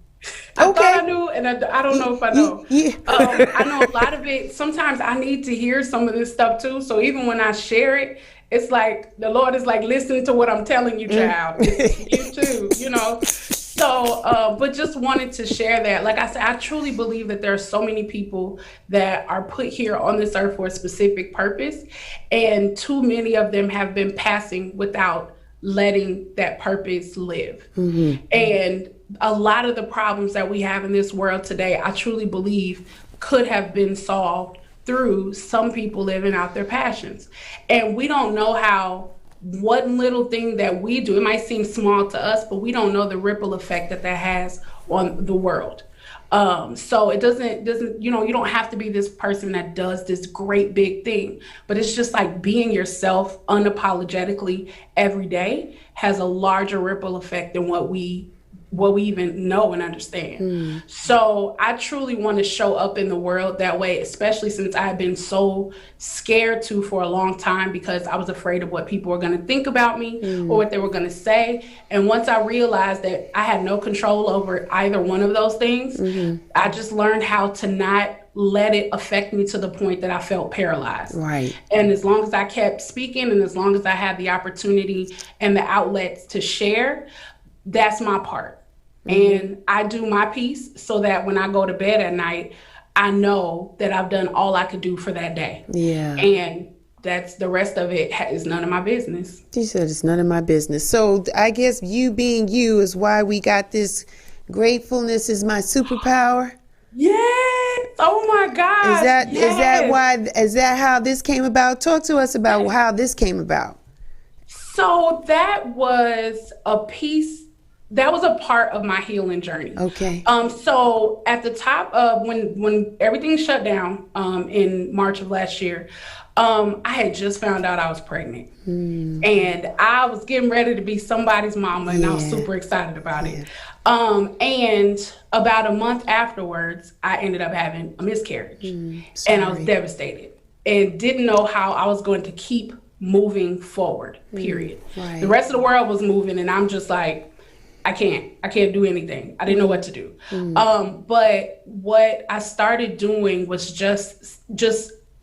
S2: I thought I knew, and I don't know if I know. I know a lot of it. Sometimes I need to hear some of this stuff too. So even when I share it, it's like the Lord is like, listen to what I'm telling you, child. It's you too, you know. So, but just wanted to share that. Like I said, I truly believe that there are so many people that are put here on this earth for a specific purpose, and too many of them have been passing without letting that purpose live. And a lot of the problems that we have in this world today, I truly believe could have been solved through some people living out their passions. And we don't know how one little thing that we do, it might seem small to us, but we don't know the ripple effect that has on the world. So it doesn't, you know, you don't have to be this person that does this great big thing, but it's just like being yourself unapologetically every day has a larger ripple effect than what we even know and understand. So I truly want to show up in the world that way, especially since I've been so scared to for a long time because I was afraid of what people were going to think about me or what they were going to say. And once I realized that I had no control over either one of those things, I just learned how to not let it affect me to the point that I felt paralyzed.
S1: Right.
S2: And as long as I kept speaking and as long as I had the opportunity and the outlets to share, that's my part. And I do my piece so that when I go to bed at night, I know that I've done all I could do for that day. Yeah. And that's the rest of it is none of my business.
S1: She said it's none of my business. So I guess you being you is why we got this gratefulness is my superpower.
S2: Yes. Oh my God.
S1: Is that how this came about? Talk to us about how this came about.
S2: So that was a piece. That was a part of my healing journey. Okay. So at the top of when everything shut down in March of last year, I had just found out I was pregnant. And I was getting ready to be somebody's mama, and I was super excited about it. And about a month afterwards, I ended up having a miscarriage. And I was devastated and didn't know how I was going to keep moving forward, period. Right. The rest of the world was moving, and I'm just like, I can't do anything. I didn't know what to do. But what I started doing was just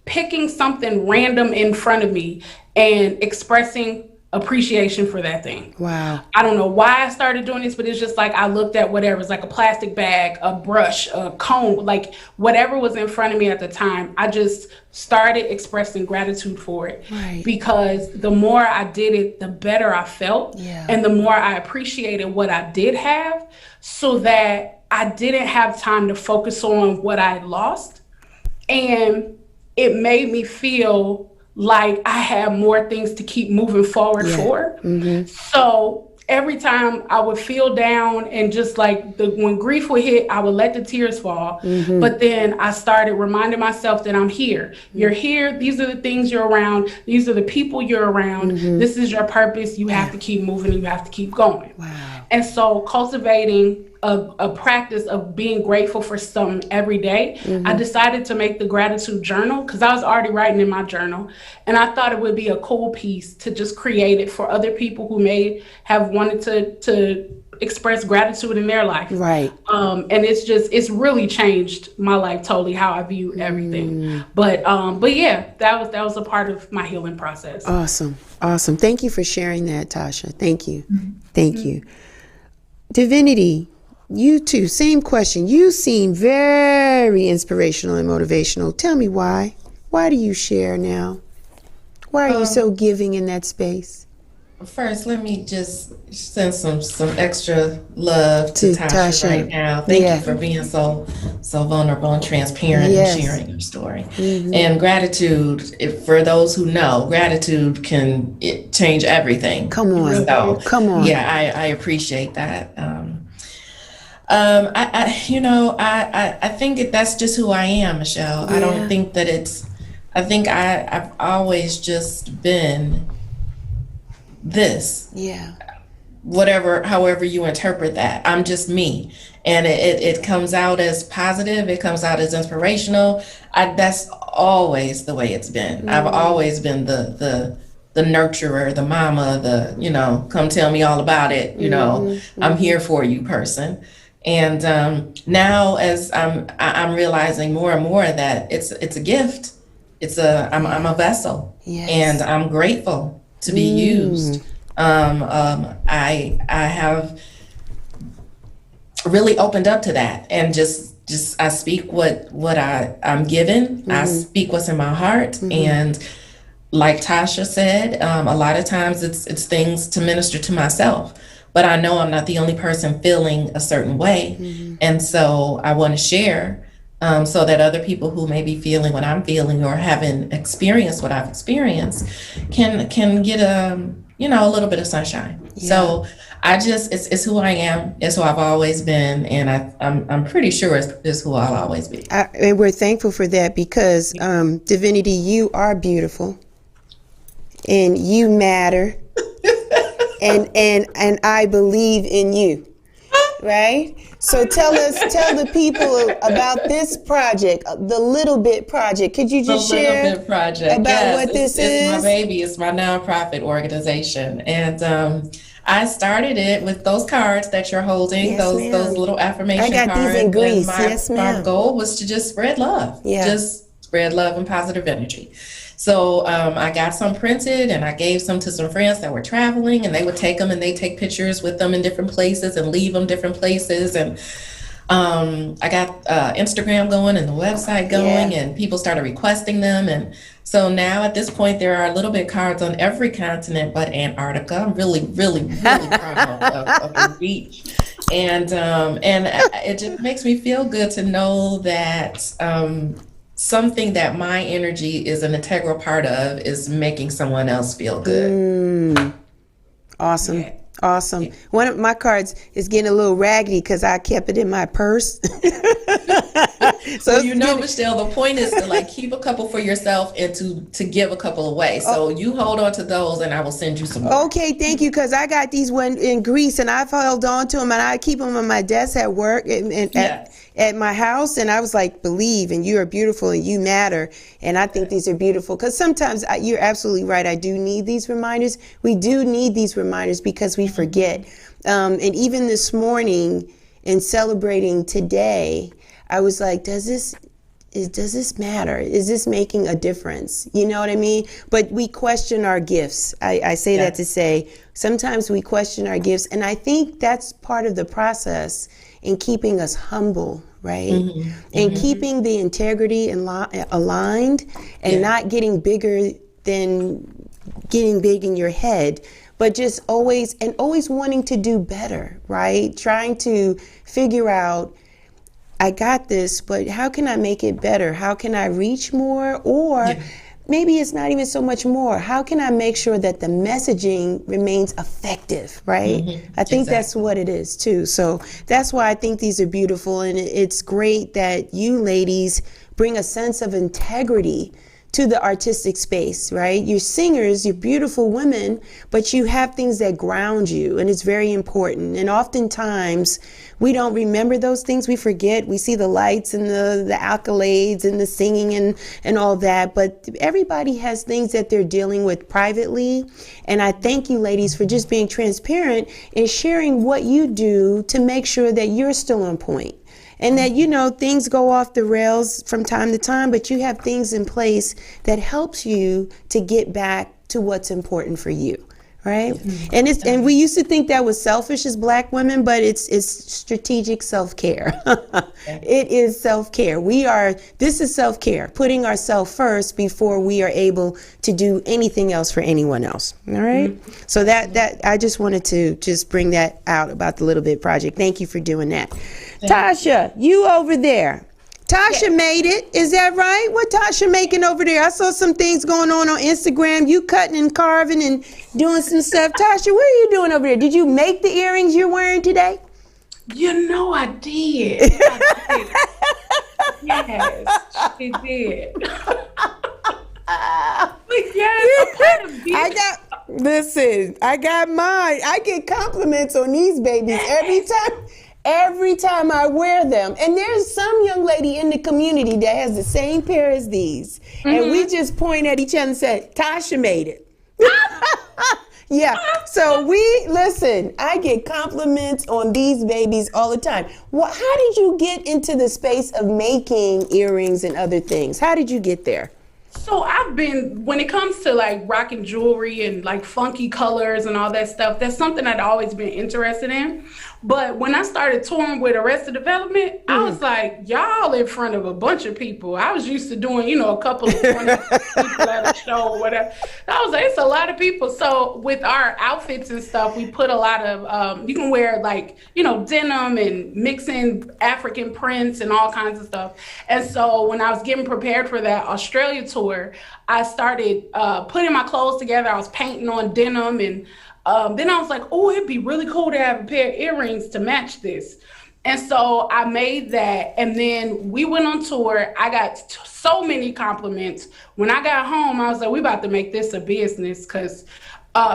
S2: picking something random in front of me and expressing appreciation for that thing. Wow. I don't know why I started doing this, but it's just like I looked at whatever. It's like a plastic bag, a brush, a comb, like whatever was in front of me at the time. I just started expressing gratitude for it. Right. Because the more I did it, the better I felt. Yeah. And the more I appreciated what I did have, so that I didn't have time to focus on what I had lost. And it made me feel like I had more things to keep moving forward for. So every time I would feel down and just like when grief would hit, I would let the tears fall. But then I started reminding myself that I'm here. You're here. These are the things you're around. These are the people you're around. This is your purpose. You have to keep moving. You have to keep going. Wow. And so cultivating a practice of being grateful for something every day, I decided to make the gratitude journal because I was already writing in my journal. And I thought it would be a cool piece to just create it for other people who may have wanted to express gratitude in their life. Right. And it's really changed my life totally, how I view everything. But yeah, that was a part of my healing process.
S1: Awesome. Thank you for sharing that, Tasha. Thank you. Thank you. Diviniti, you too, same question. You seem very inspirational and motivational. Tell me why. Why do you share now? Why are you so giving in that space?
S3: First, let me just send some extra love to Tasha right now. Thank you for being so vulnerable and transparent and sharing your story. And gratitude, for those who know, gratitude can change everything.
S1: Come on.
S3: So,
S1: come on.
S3: Yeah, I appreciate that. I think that's just who I am, Michelle. I don't think that I think I've always just been this.
S1: Yeah.
S3: However you interpret that. I'm just me. And it comes out as positive. It comes out as inspirational. That's always the way it's been. I've always been the nurturer, the mama, come tell me all about it. I'm here for you person. And now as I'm realizing more and more that it's a gift. I'm a vessel. Yes. And I'm grateful to be used. I have really opened up to that, and just I speak what I'm given. I speak what's in my heart, and like Tasha said, a lot of times it's things to minister to myself. But I know I'm not the only person feeling a certain way, and so I want to share. So that other people who may be feeling what I'm feeling or haven't experienced what I've experienced can get a little bit of sunshine. Yeah. So it's who I am. It's who I've always been, and I'm pretty sure it's who I'll always be.
S1: And we're thankful for that because Divinity, you are beautiful, and you matter, and I believe in you. Right? So tell the people about this project, the Little Bit Project. Could you just share
S3: Little Bit Project.
S1: About what this is?
S3: It's my baby. It's my nonprofit organization. And I started it with those cards that you're holding, those little affirmation cards.
S1: I got these in Greece.
S3: My goal was to just spread love. Yeah. Just spread love and positive energy. So I got some printed and I gave some to some friends that were traveling, and they would take them and they take pictures with them in different places and leave them different places. And I got Instagram going and the website going, and people started requesting them. And so now at this point, there are Little Bit cards on every continent but Antarctica. I'm really, really, really proud of the reach. And it just makes me feel good to know that something that my energy is an integral part of is making someone else feel good.
S1: Awesome. Yeah. Awesome. Yeah. One of my cards is getting a little raggedy because I kept it in my purse.
S3: So Michelle, the point is to keep a couple for yourself and to give a couple away. So you hold on to those and I will send you some more.
S1: Okay, thank you, because I got these one in Greece and I've held on to them and I keep them on my desk at work and at my house, and I was like, believe, and you are beautiful and you matter. And I think these are beautiful because sometimes you're absolutely right. I do need these reminders. We do need these reminders because we forget. And even this morning in celebrating today, I was like, does this matter? Is this making a difference? You know what I mean? But we question our gifts. I say that to say sometimes we question our gifts. And I think that's part of the process in keeping us humble, right? And keeping the integrity aligned and not getting bigger than getting big in your head, but just always wanting to do better, right? Trying to figure out, I got this, but how can I make it better? How can I reach more? Or maybe it's not even so much more. How can I make sure that the messaging remains effective, right? I think that's what it is too. So that's why I think these are beautiful, and it's great that you ladies bring a sense of integrity to the artistic space, right? You're singers, you're beautiful women, but you have things that ground you, and it's very important. And oftentimes we don't remember those things. We forget. We see the lights and the accolades and the singing and all that, but everybody has things that they're dealing with privately. And I thank you ladies for just being transparent and sharing what you do to make sure that you're still on point. And that, things go off the rails from time to time, but you have things in place that helps you to get back to what's important for you, Right? And we used to think that was selfish as Black women, but it's strategic self-care. It is self-care. This is self-care, putting ourselves first before we are able to do anything else for anyone else. All right? So that I just wanted to just bring that out about the Little Bit Project. Thank you for doing that. Tasha, you over there. Tasha made it. Is that right? What Tasha making over there? I saw some things going on Instagram. You cutting and carving and doing some stuff. Tasha, what are you doing over there? Did you make the earrings you're wearing today?
S2: You know I did. Yes, she did.
S1: Listen, I got mine. I get compliments on these babies every time I wear them. And there's some young lady in the community that has the same pair as these. And we just point at each other and say, Tasha made it. Yeah. So listen, I get compliments on these babies all the time. How did you get into the space of making earrings and other things? How did you get there?
S2: So when it comes to like rocking jewelry and like funky colors and all that stuff, that's something I'd always been interested in. But when I started touring with Arrested Development, I was like, y'all in front of a bunch of people. I was used to doing, a couple of 20 people at a show or whatever. I was like, it's a lot of people. So with our outfits and stuff, we put a lot of, you can wear like, denim and mixing African prints and all kinds of stuff. And so when I was getting prepared for that Australia tour, I started putting my clothes together. I was painting on denim and then I was like, oh, it'd be really cool to have a pair of earrings to match this. And so I made that. And then we went on tour. I got so many compliments. When I got home, I was like, we about to make this a business because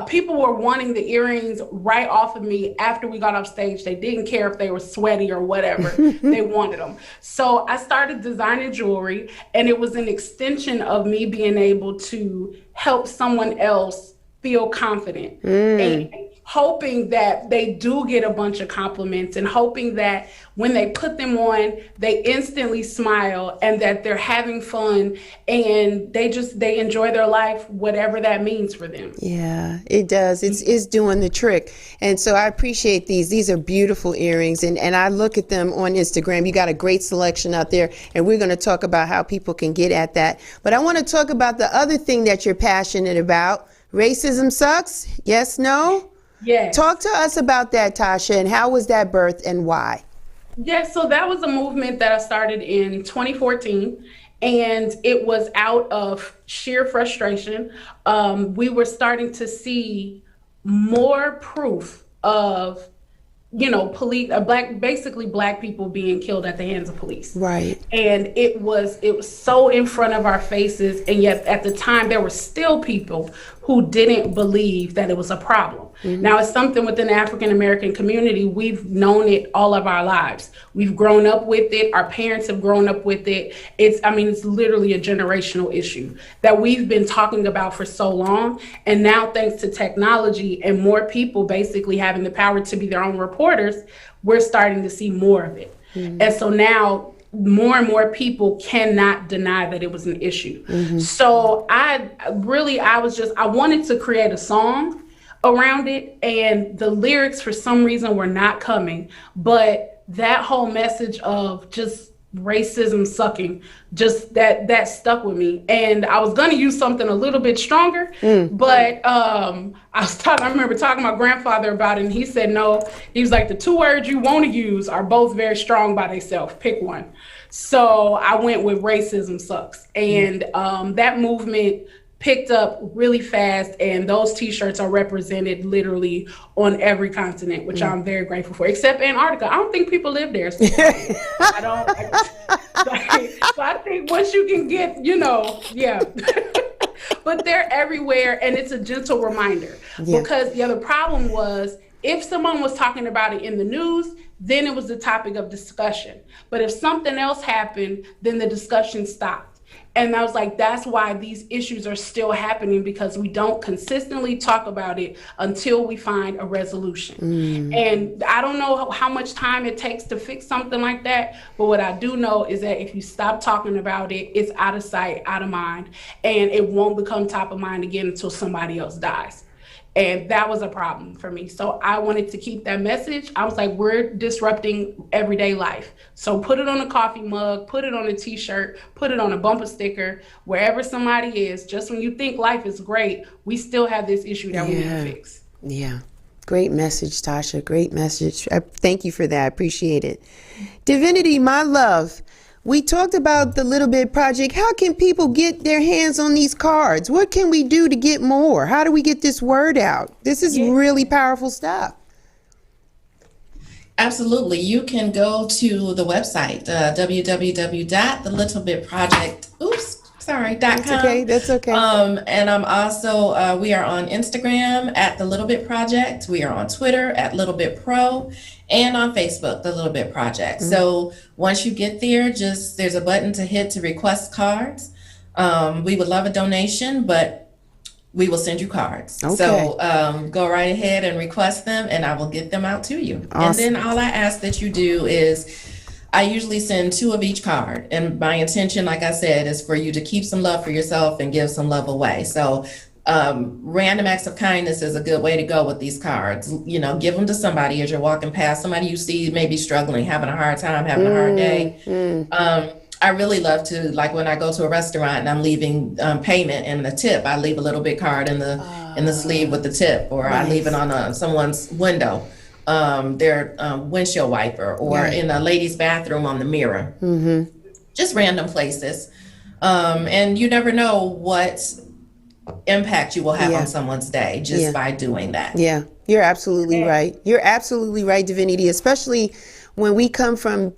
S2: people were wanting the earrings right off of me after we got off stage. They didn't care if they were sweaty or whatever. They wanted them. So I started designing jewelry, and it was an extension of me being able to help someone else feel confident and hoping that they do get a bunch of compliments and hoping that when they put them on, they instantly smile and that they're having fun and they enjoy their life, whatever that means for them.
S1: Yeah, it does. It's doing the trick. And so I appreciate these. These are beautiful earrings. And I look at them on Instagram. You got a great selection out there. And we're going to talk about how people can get at that. But I want to talk about the other thing that you're passionate about. Racism sucks? Yes, no?
S2: Yes.
S1: Talk to us about that, Tasha, and how was that birthed and why?
S2: Yes, so that was a movement that I started in 2014, and it was out of sheer frustration. We were starting to see more proof of police, basically black people being killed at the hands of police.
S1: Right.
S2: And it was so in front of our faces. And yet at the time, there were still people who didn't believe that it was a problem. Now, it's something within the African-American community. We've known it all of our lives. We've grown up with it. Our parents have grown up with it. It's literally a generational issue that we've been talking about for so long. And now, thanks to technology and more people basically having the power to be their own reporters, we're starting to see more of it. And so now, more and more people cannot deny that it was an issue. So I wanted to create a song around it, and the lyrics for some reason were not coming, but that whole message of just racism sucking, just that stuck with me. And I was going to use something a little bit stronger, but I remember talking to my grandfather about it, and he said no. He was like, the two words you want to use are both very strong by themselves, pick one. So I went with racism sucks. And that movement picked up really fast, and those t-shirts are represented literally on every continent, which I'm very grateful for, except Antarctica. I don't think people live there. So I don't. So I think once you can get, yeah. But they're everywhere, and it's a gentle reminder. Because the other problem was, if someone was talking about it in the news, then it was the topic of discussion. But if something else happened, then the discussion stopped. And I was like, that's why these issues are still happening, because we don't consistently talk about it until we find a resolution. And I don't know how much time it takes to fix something like that. But what I do know is that if you stop talking about it, it's out of sight, out of mind, and it won't become top of mind again until somebody else dies. And that was a problem for me. So I wanted to keep that message. I was like, we're disrupting everyday life. So put it on a coffee mug, put it on a t-shirt, put it on a bumper sticker, wherever somebody is. Just when you think life is great, we still have this issue that we need to fix.
S1: Yeah. Great message, Tasha. Great message. Thank you for that. I appreciate it. Divinity, my love. We talked about the Little Bit Project. How can people get their hands on these cards? What can we do to get more? How do we get this word out? This is really powerful stuff.
S3: Absolutely. You can go to the website, www.thelittlebitproject.com.
S1: That's okay.
S3: And I'm also, we are on Instagram at The Little Bit Project. We are on Twitter at Little Bit Pro, and on Facebook, The Little Bit Project. Mm-hmm. So once you get there, there's a button to hit to request cards. We would love a donation, but we will send you cards. Okay. So go right ahead and request them, and I will get them out to you. Awesome. And then all I ask that you do is, I usually send 2 of each card. And my intention, like I said, is for you to keep some love for yourself and give some love away. So random acts of kindness is a good way to go with these cards. You know, give them to somebody as you're walking past, somebody you see maybe struggling, having a hard time, having a hard day. I really love to, like when I go to a restaurant and I'm leaving payment and the tip, I leave a little bit card in the sleeve with the tip, or nice. I leave it on someone's window, their windshield wiper, or in a lady's bathroom on the mirror. Mm-hmm. Just random places. And you never know what impact you will have on someone's day just by doing that. Yeah,
S1: you're absolutely right. You're absolutely right, Divinity, especially when we come from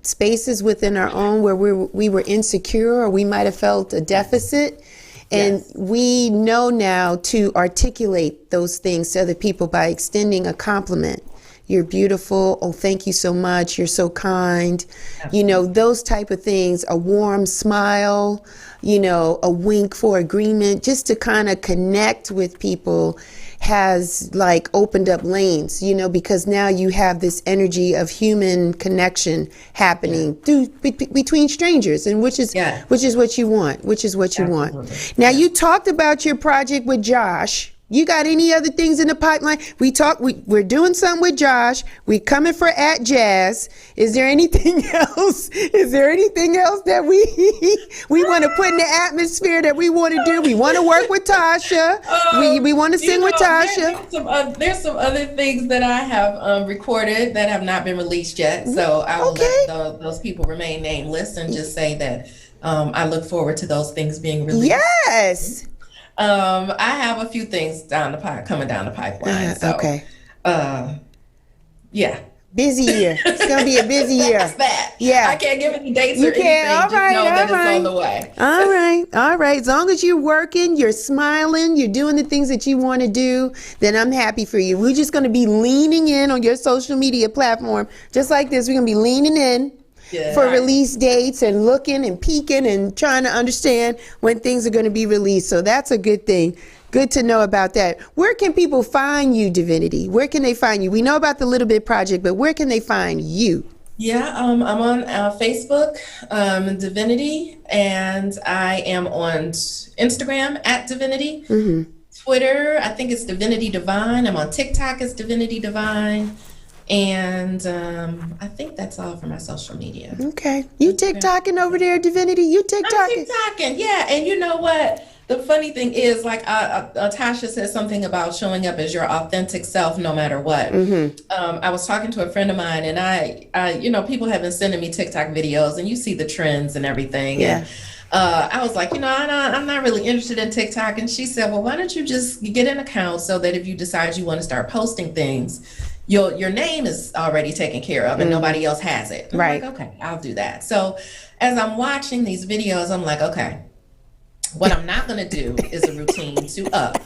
S1: spaces within our own where we were insecure, or we might have felt a deficit. And we know now to articulate those things to other people by extending a compliment. You're beautiful. Oh, thank you so much. You're so kind. Absolutely. You know, those type of things, a warm smile, you know, a wink for agreement, just to kind of connect with people has like opened up lanes, you know, because now you have this energy of human connection happening between strangers, and which is what you want, Now, you talked about your project with Josh. You got any other things in the pipeline? We're doing something with Josh. We coming for at Jazz. Is there anything else? That we want to put in the atmosphere that we want to do? We want to work with Tasha. We want to sing with Tasha.
S3: There's some other things that I have recorded that have not been released yet. So I will let those people remain nameless and just say that I look forward to those things being released.
S1: Yes.
S3: I have a few things coming down the pipeline.
S1: Busy year. It's gonna be a busy year.
S3: That's that. Yeah. I can't give any dates or anything. Just know that it's on the way.
S1: All right. As long as you're working, you're smiling, you're doing the things that you want to do, then I'm happy for you. We're just gonna be leaning in on your social media platform, just like this. We're gonna be leaning in. For release dates and looking and peeking and trying to understand when things are going to be released. So that's a good thing. Good to know about that. Where can people find you, Divinity? Where can they find you? We know about the Little Bit Project, but where can they find you?
S3: Yeah, I'm on Facebook, Divinity, and I am on Instagram at Divinity. Mm-hmm. Twitter, I think it's Divinity Divine. I'm on TikTok, it's Divinity Divine. And I think that's all for my social media.
S1: Okay. You TikToking over there, Divinity? You TikToking?
S3: I'm TikToking, yeah. And you know what? The funny thing is, like Tasha said something about showing up as your authentic self no matter what. Mm-hmm. I was talking to a friend of mine, and I you know, people have been sending me TikTok videos, and you see the trends and everything. Yeah. And I was like, you know, I'm not really interested in TikTok. And she said, well, why don't you just get an account so that if you decide you want to start posting things, your name is already taken care of and nobody else has it. I'm like, okay, I'll do that. So as I'm watching these videos, I'm like, okay, what I'm not going to do is a routine to up.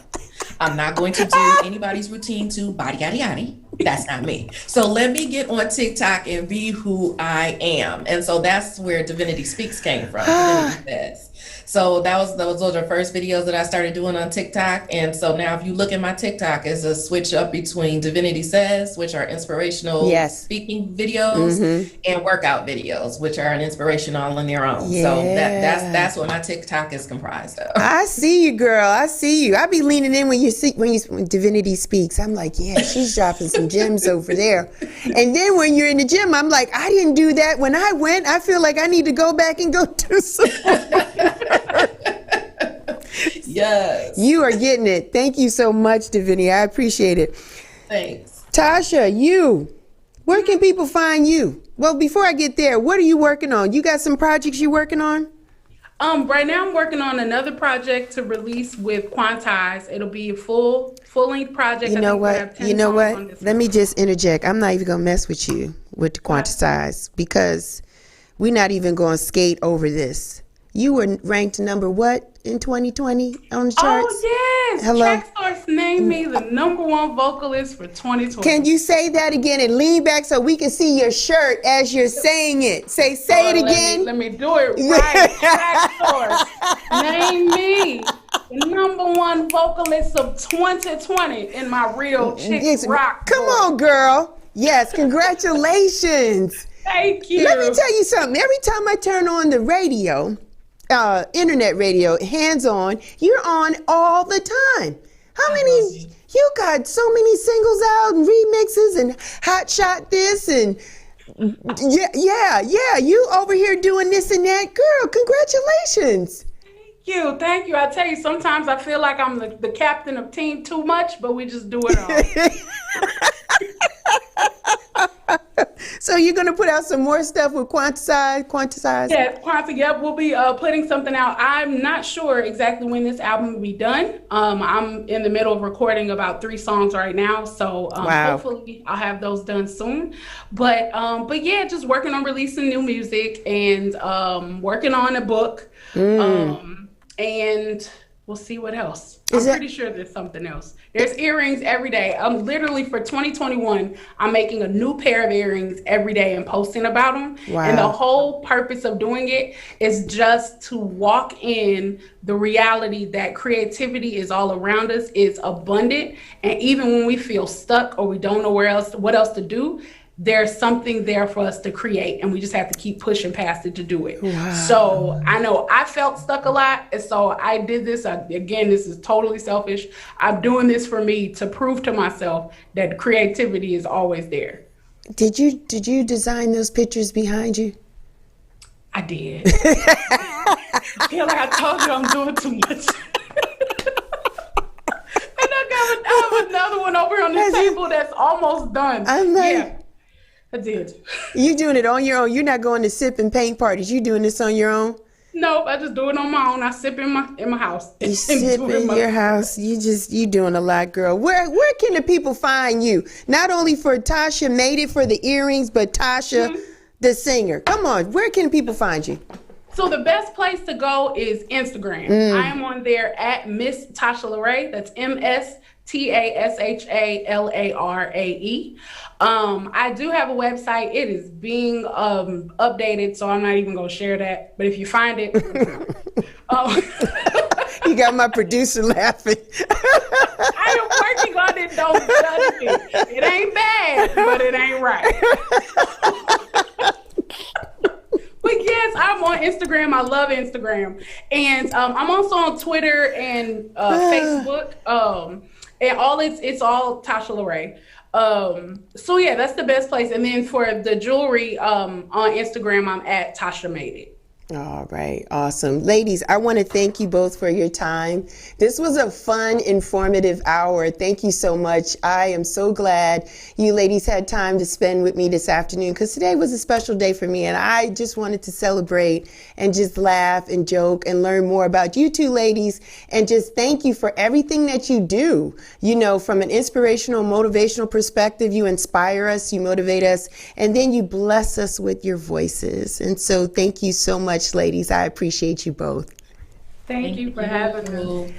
S3: I'm not going to do anybody's routine to body, yada, yada. That's not me. So let me get on TikTok and be who I am. And so that's where Divinity Speaks came from. Divinity says. So those were the first videos that I started doing on TikTok. And so now if you look at my TikTok, it's a switch up between Divinity Says, which are inspirational speaking videos, and workout videos, which are an inspiration all on their own. So that's what my TikTok is comprised of.
S1: I see you, girl. I see you. I be leaning in when Divinity speaks. I'm like, yeah, she's dropping some gems over there. And then when you're in the gym, I'm like, I didn't do that when I went. I feel like I need to go back and go do some.
S3: Yes.
S1: You are getting it. Thank you so much, Divinity. I appreciate it.
S3: Thanks.
S1: Tasha, where can people find you? Well, before I get there, what are you working on? You got some projects you're working on?
S2: Right now I'm working on another project to release with Quantize. It'll be a full-length project.
S1: You know what? Let me just interject. I'm not even going to mess with you with the Quantize because we're not even going to skate over this. You were ranked number what in 2020 on the charts?
S2: Oh, yes.
S1: Hello?
S2: Tracksource named me the #1 vocalist for 2020.
S1: Can you say that again and lean back so we can see your shirt as you're saying it? Say it again.
S2: Let me do it right. Tracksource named me the #1 vocalist of 2020 in my Real Chicks Rock.
S1: Come on, girl. Yes, congratulations.
S2: Thank you.
S1: Let me tell you something. Every time I turn on the radio, internet radio, hands on, you're on all the time. How many? You got so many singles out and remixes and hot shot this and yeah. You over here doing this and that, girl. Congratulations.
S2: Thank you. I tell you, sometimes I feel like I'm the captain of team too much, but we just do it all.
S1: So you're going to put out some more stuff with Quantize?
S2: Yes, Yep, we'll be putting something out. I'm not sure exactly when this album will be done. I'm in the middle of recording about 3 songs right now, so hopefully I'll have those done soon. But yeah, just working on releasing new music and working on a book. And we'll see what else. I'm pretty sure there's something else. There's earrings every day. I'm literally, for 2021, I'm making a new pair of earrings every day and posting about them. Wow. And the whole purpose of doing it is just to walk in the reality that creativity is all around us, is abundant. And even when we feel stuck or we don't know what else to do, there's something there for us to create, and we just have to keep pushing past it to do it. Wow. So I know I felt stuck a lot, and so I did this. Again, this is totally selfish. I'm doing this for me to prove to myself that creativity is always there. Did
S1: you design those pictures behind you?
S2: I did. I feel like I told you I'm doing too much. And I have another one over on the table that's almost done. Yeah. I did.
S1: You doing it on your own? You're not going to sip and paint parties. You doing this on your own?
S2: Nope, I just do it on my own. I sip in my house.
S1: You sip in your house. You doing a lot, girl. Where can the people find you? Not only for Tasha Made It for the earrings, but Tasha the singer. Come on, where can people find you?
S2: So the best place to go is Instagram. I am on there at Miss Tasha LaRae. That's MSTASHALARAE. I do have a website. It is being updated, so I'm not even going to share that. But if you find it,
S1: you got my producer laughing.
S2: I am working on it. Don't judge me. It ain't bad, but it ain't right. But yes, I'm on Instagram. I love Instagram. And I'm also on Twitter and Facebook. And it's all Tasha LaRae. So yeah, that's the best place. And then for the jewelry on Instagram, I'm at Tasha Made It.
S1: All right. Awesome. Ladies, I want to thank you both for your time. This was a fun, informative hour. Thank you so much. I am so glad you ladies had time to spend with me this afternoon, because today was a special day for me, and I just wanted to celebrate and just laugh and joke and learn more about you two ladies, and just thank you for everything that you do. You know, from an inspirational, motivational perspective, you inspire us, you motivate us, and then you bless us with your voices. And so thank you so much, ladies. I appreciate you both.
S2: Thank you for having me.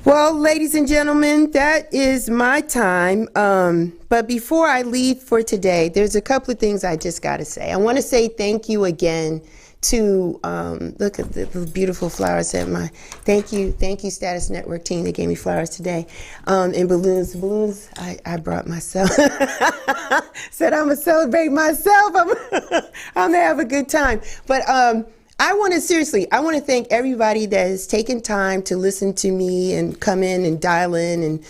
S1: Well, ladies and gentlemen, that is my time. But before I leave for today, there's a couple of things I just got to say. I want to say thank you again to look at the beautiful flowers that thank you Status Network team that gave me flowers today, and balloons I brought myself. Said I'm gonna celebrate myself. I'm gonna have a good time. But I want to thank everybody that has taken time to listen to me and come in and dial in and,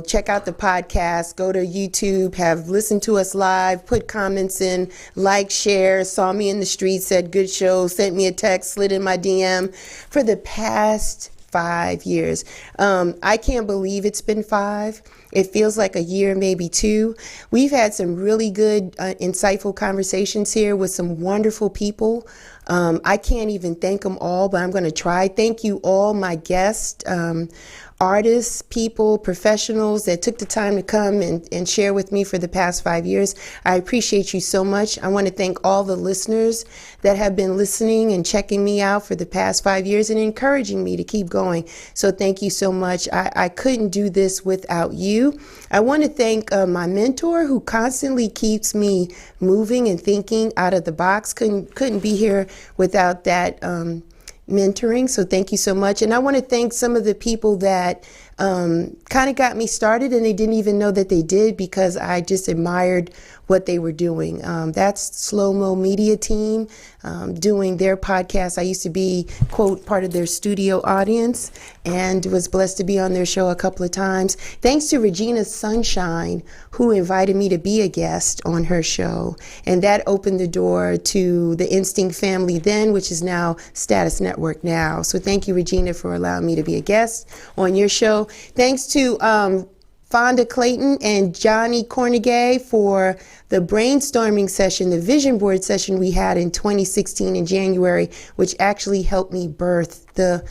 S1: check out the podcast, go to YouTube, have listened to us live, put comments in, like, share, saw me in the street, said good show, sent me a text, slid in my DM for the past 5 years. I can't believe it's been 5. It feels like a year, maybe 2. We've had some really good, insightful conversations here with some wonderful people. I can't even thank them all, but I'm going to try. Thank you all, my guests, artists, people, professionals that took the time to come and share with me for the past 5 years. I appreciate you so much. I want to thank all the listeners that have been listening and checking me out for the past 5 years and encouraging me to keep going. So thank you so much. I couldn't do this without you. I want to thank my mentor who constantly keeps me moving and thinking out of the box. Couldn't be here without that mentoring. So thank you so much. And I want to thank some of the people that kind of got me started and they didn't even know that they did because I just admired what they were doing. That's Slow Mo Media team doing their podcast. I used to be, quote, part of their studio audience and was blessed to be on their show a couple of times. Thanks to Regina Sunshine, who invited me to be a guest on her show. And that opened the door to the Instinct family then, which is now Status Network now. So thank you, Regina, for allowing me to be a guest on your show. Thanks to Fonda Clayton and Johnny Cornegay for the brainstorming session, the vision board session we had in 2016 in January, which actually helped me birth the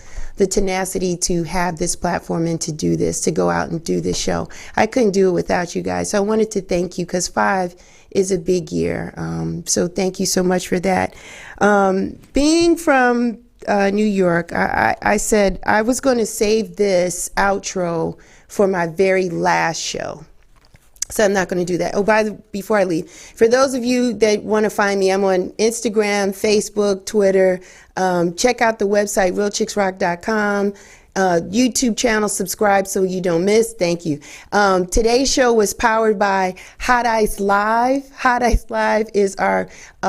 S1: tenacity to have this platform and to do this, to go out and do this show. I couldn't do it without you guys. So I wanted to thank you because 5 is a big year. So thank you so much for that. Being from New York, I said I was going to save this outro for my very last show. So I'm not going to do that. Oh, before I leave, for those of you that want to find me, I'm on Instagram, Facebook, Twitter. Check out the website, realchicksrock.com. YouTube channel, subscribe so you don't miss. Thank you. Today's show was powered by Hot Ice Live. Hot Ice Live is our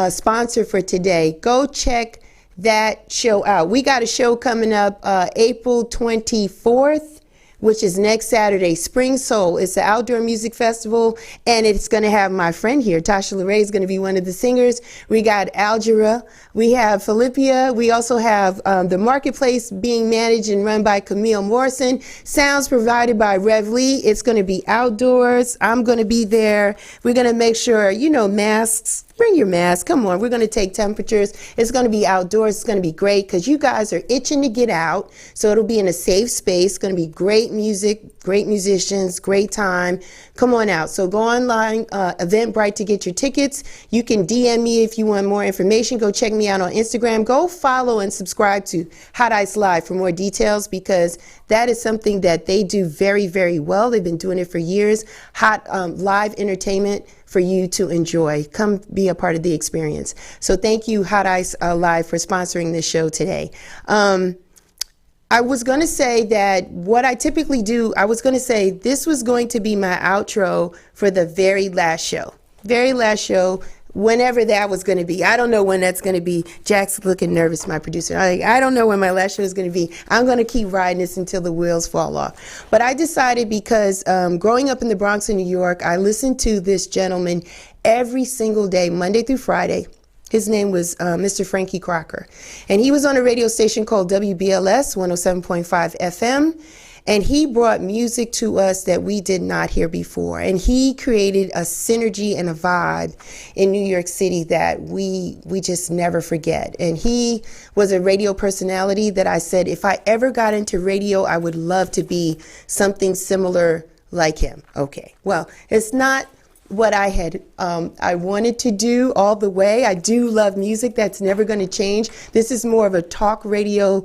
S1: sponsor for today. Go check that show out. We got a show coming up April 24th. Which is next Saturday, Spring Soul. It's an outdoor music festival, and it's going to have my friend here, Tasha LaRae, is going to be one of the singers. We got Algira, we have Philippia, we also have the marketplace being managed and run by Camille Morrison. Sounds provided by Rev Lee. It's going to be outdoors. I'm going to be there. We're going to make sure, masks. Bring your mask. Come on. We're going to take temperatures. It's going to be outdoors. It's going to be great because you guys are itching to get out. So it'll be in a safe space. It's going to be great music, great musicians, great time. Come on out. So go online, Eventbrite to get your tickets. You can DM me if you want more information. Go check me out on Instagram. Go follow and subscribe to Hot Ice Live for more details because that is something that they do very, very well. They've been doing it for years. Hot live entertainment for you to enjoy. Come be a part of the experience. So thank you, Hot Ice Live, for sponsoring this show today. I was going to say that what I typically do, I was going to say this was going to be my outro for the very last show. Very last show, whenever that was going to be. I don't know when that's going to be. Jack's looking nervous, my producer. I don't know when my last show is going to be. I'm going to keep riding this until the wheels fall off. But I decided because growing up in the Bronx in New York, I listened to this gentleman every single day, Monday through Friday. His name was Mr. Frankie Crocker. And he was on a radio station called WBLS 107.5 FM. And he brought music to us that we did not hear before. And he created a synergy and a vibe in New York City that we just never forget. And he was a radio personality that I said, if I ever got into radio, I would love to be something similar like him. Okay, well, it's not what I had I wanted to do all the way. I do love music. That's never going to change. This is more of a talk radio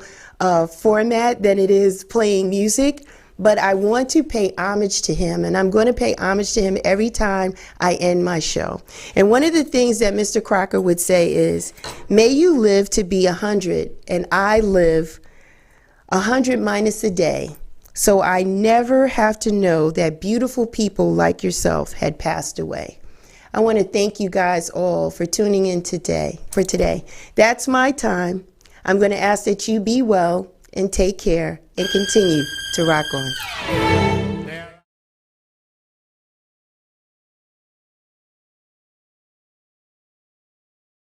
S1: format than it is playing music. but I want to pay homage to him, and I'm going to pay homage to him every time I end my show. And one of the things that Mr. Crocker would say is, may you live to be 100, and I live 100 minus a day, so I never have to know that beautiful people like yourself had passed away. I want to thank you guys all for tuning in today. That's my time. I'm going to ask that you be well and take care and continue to rock on.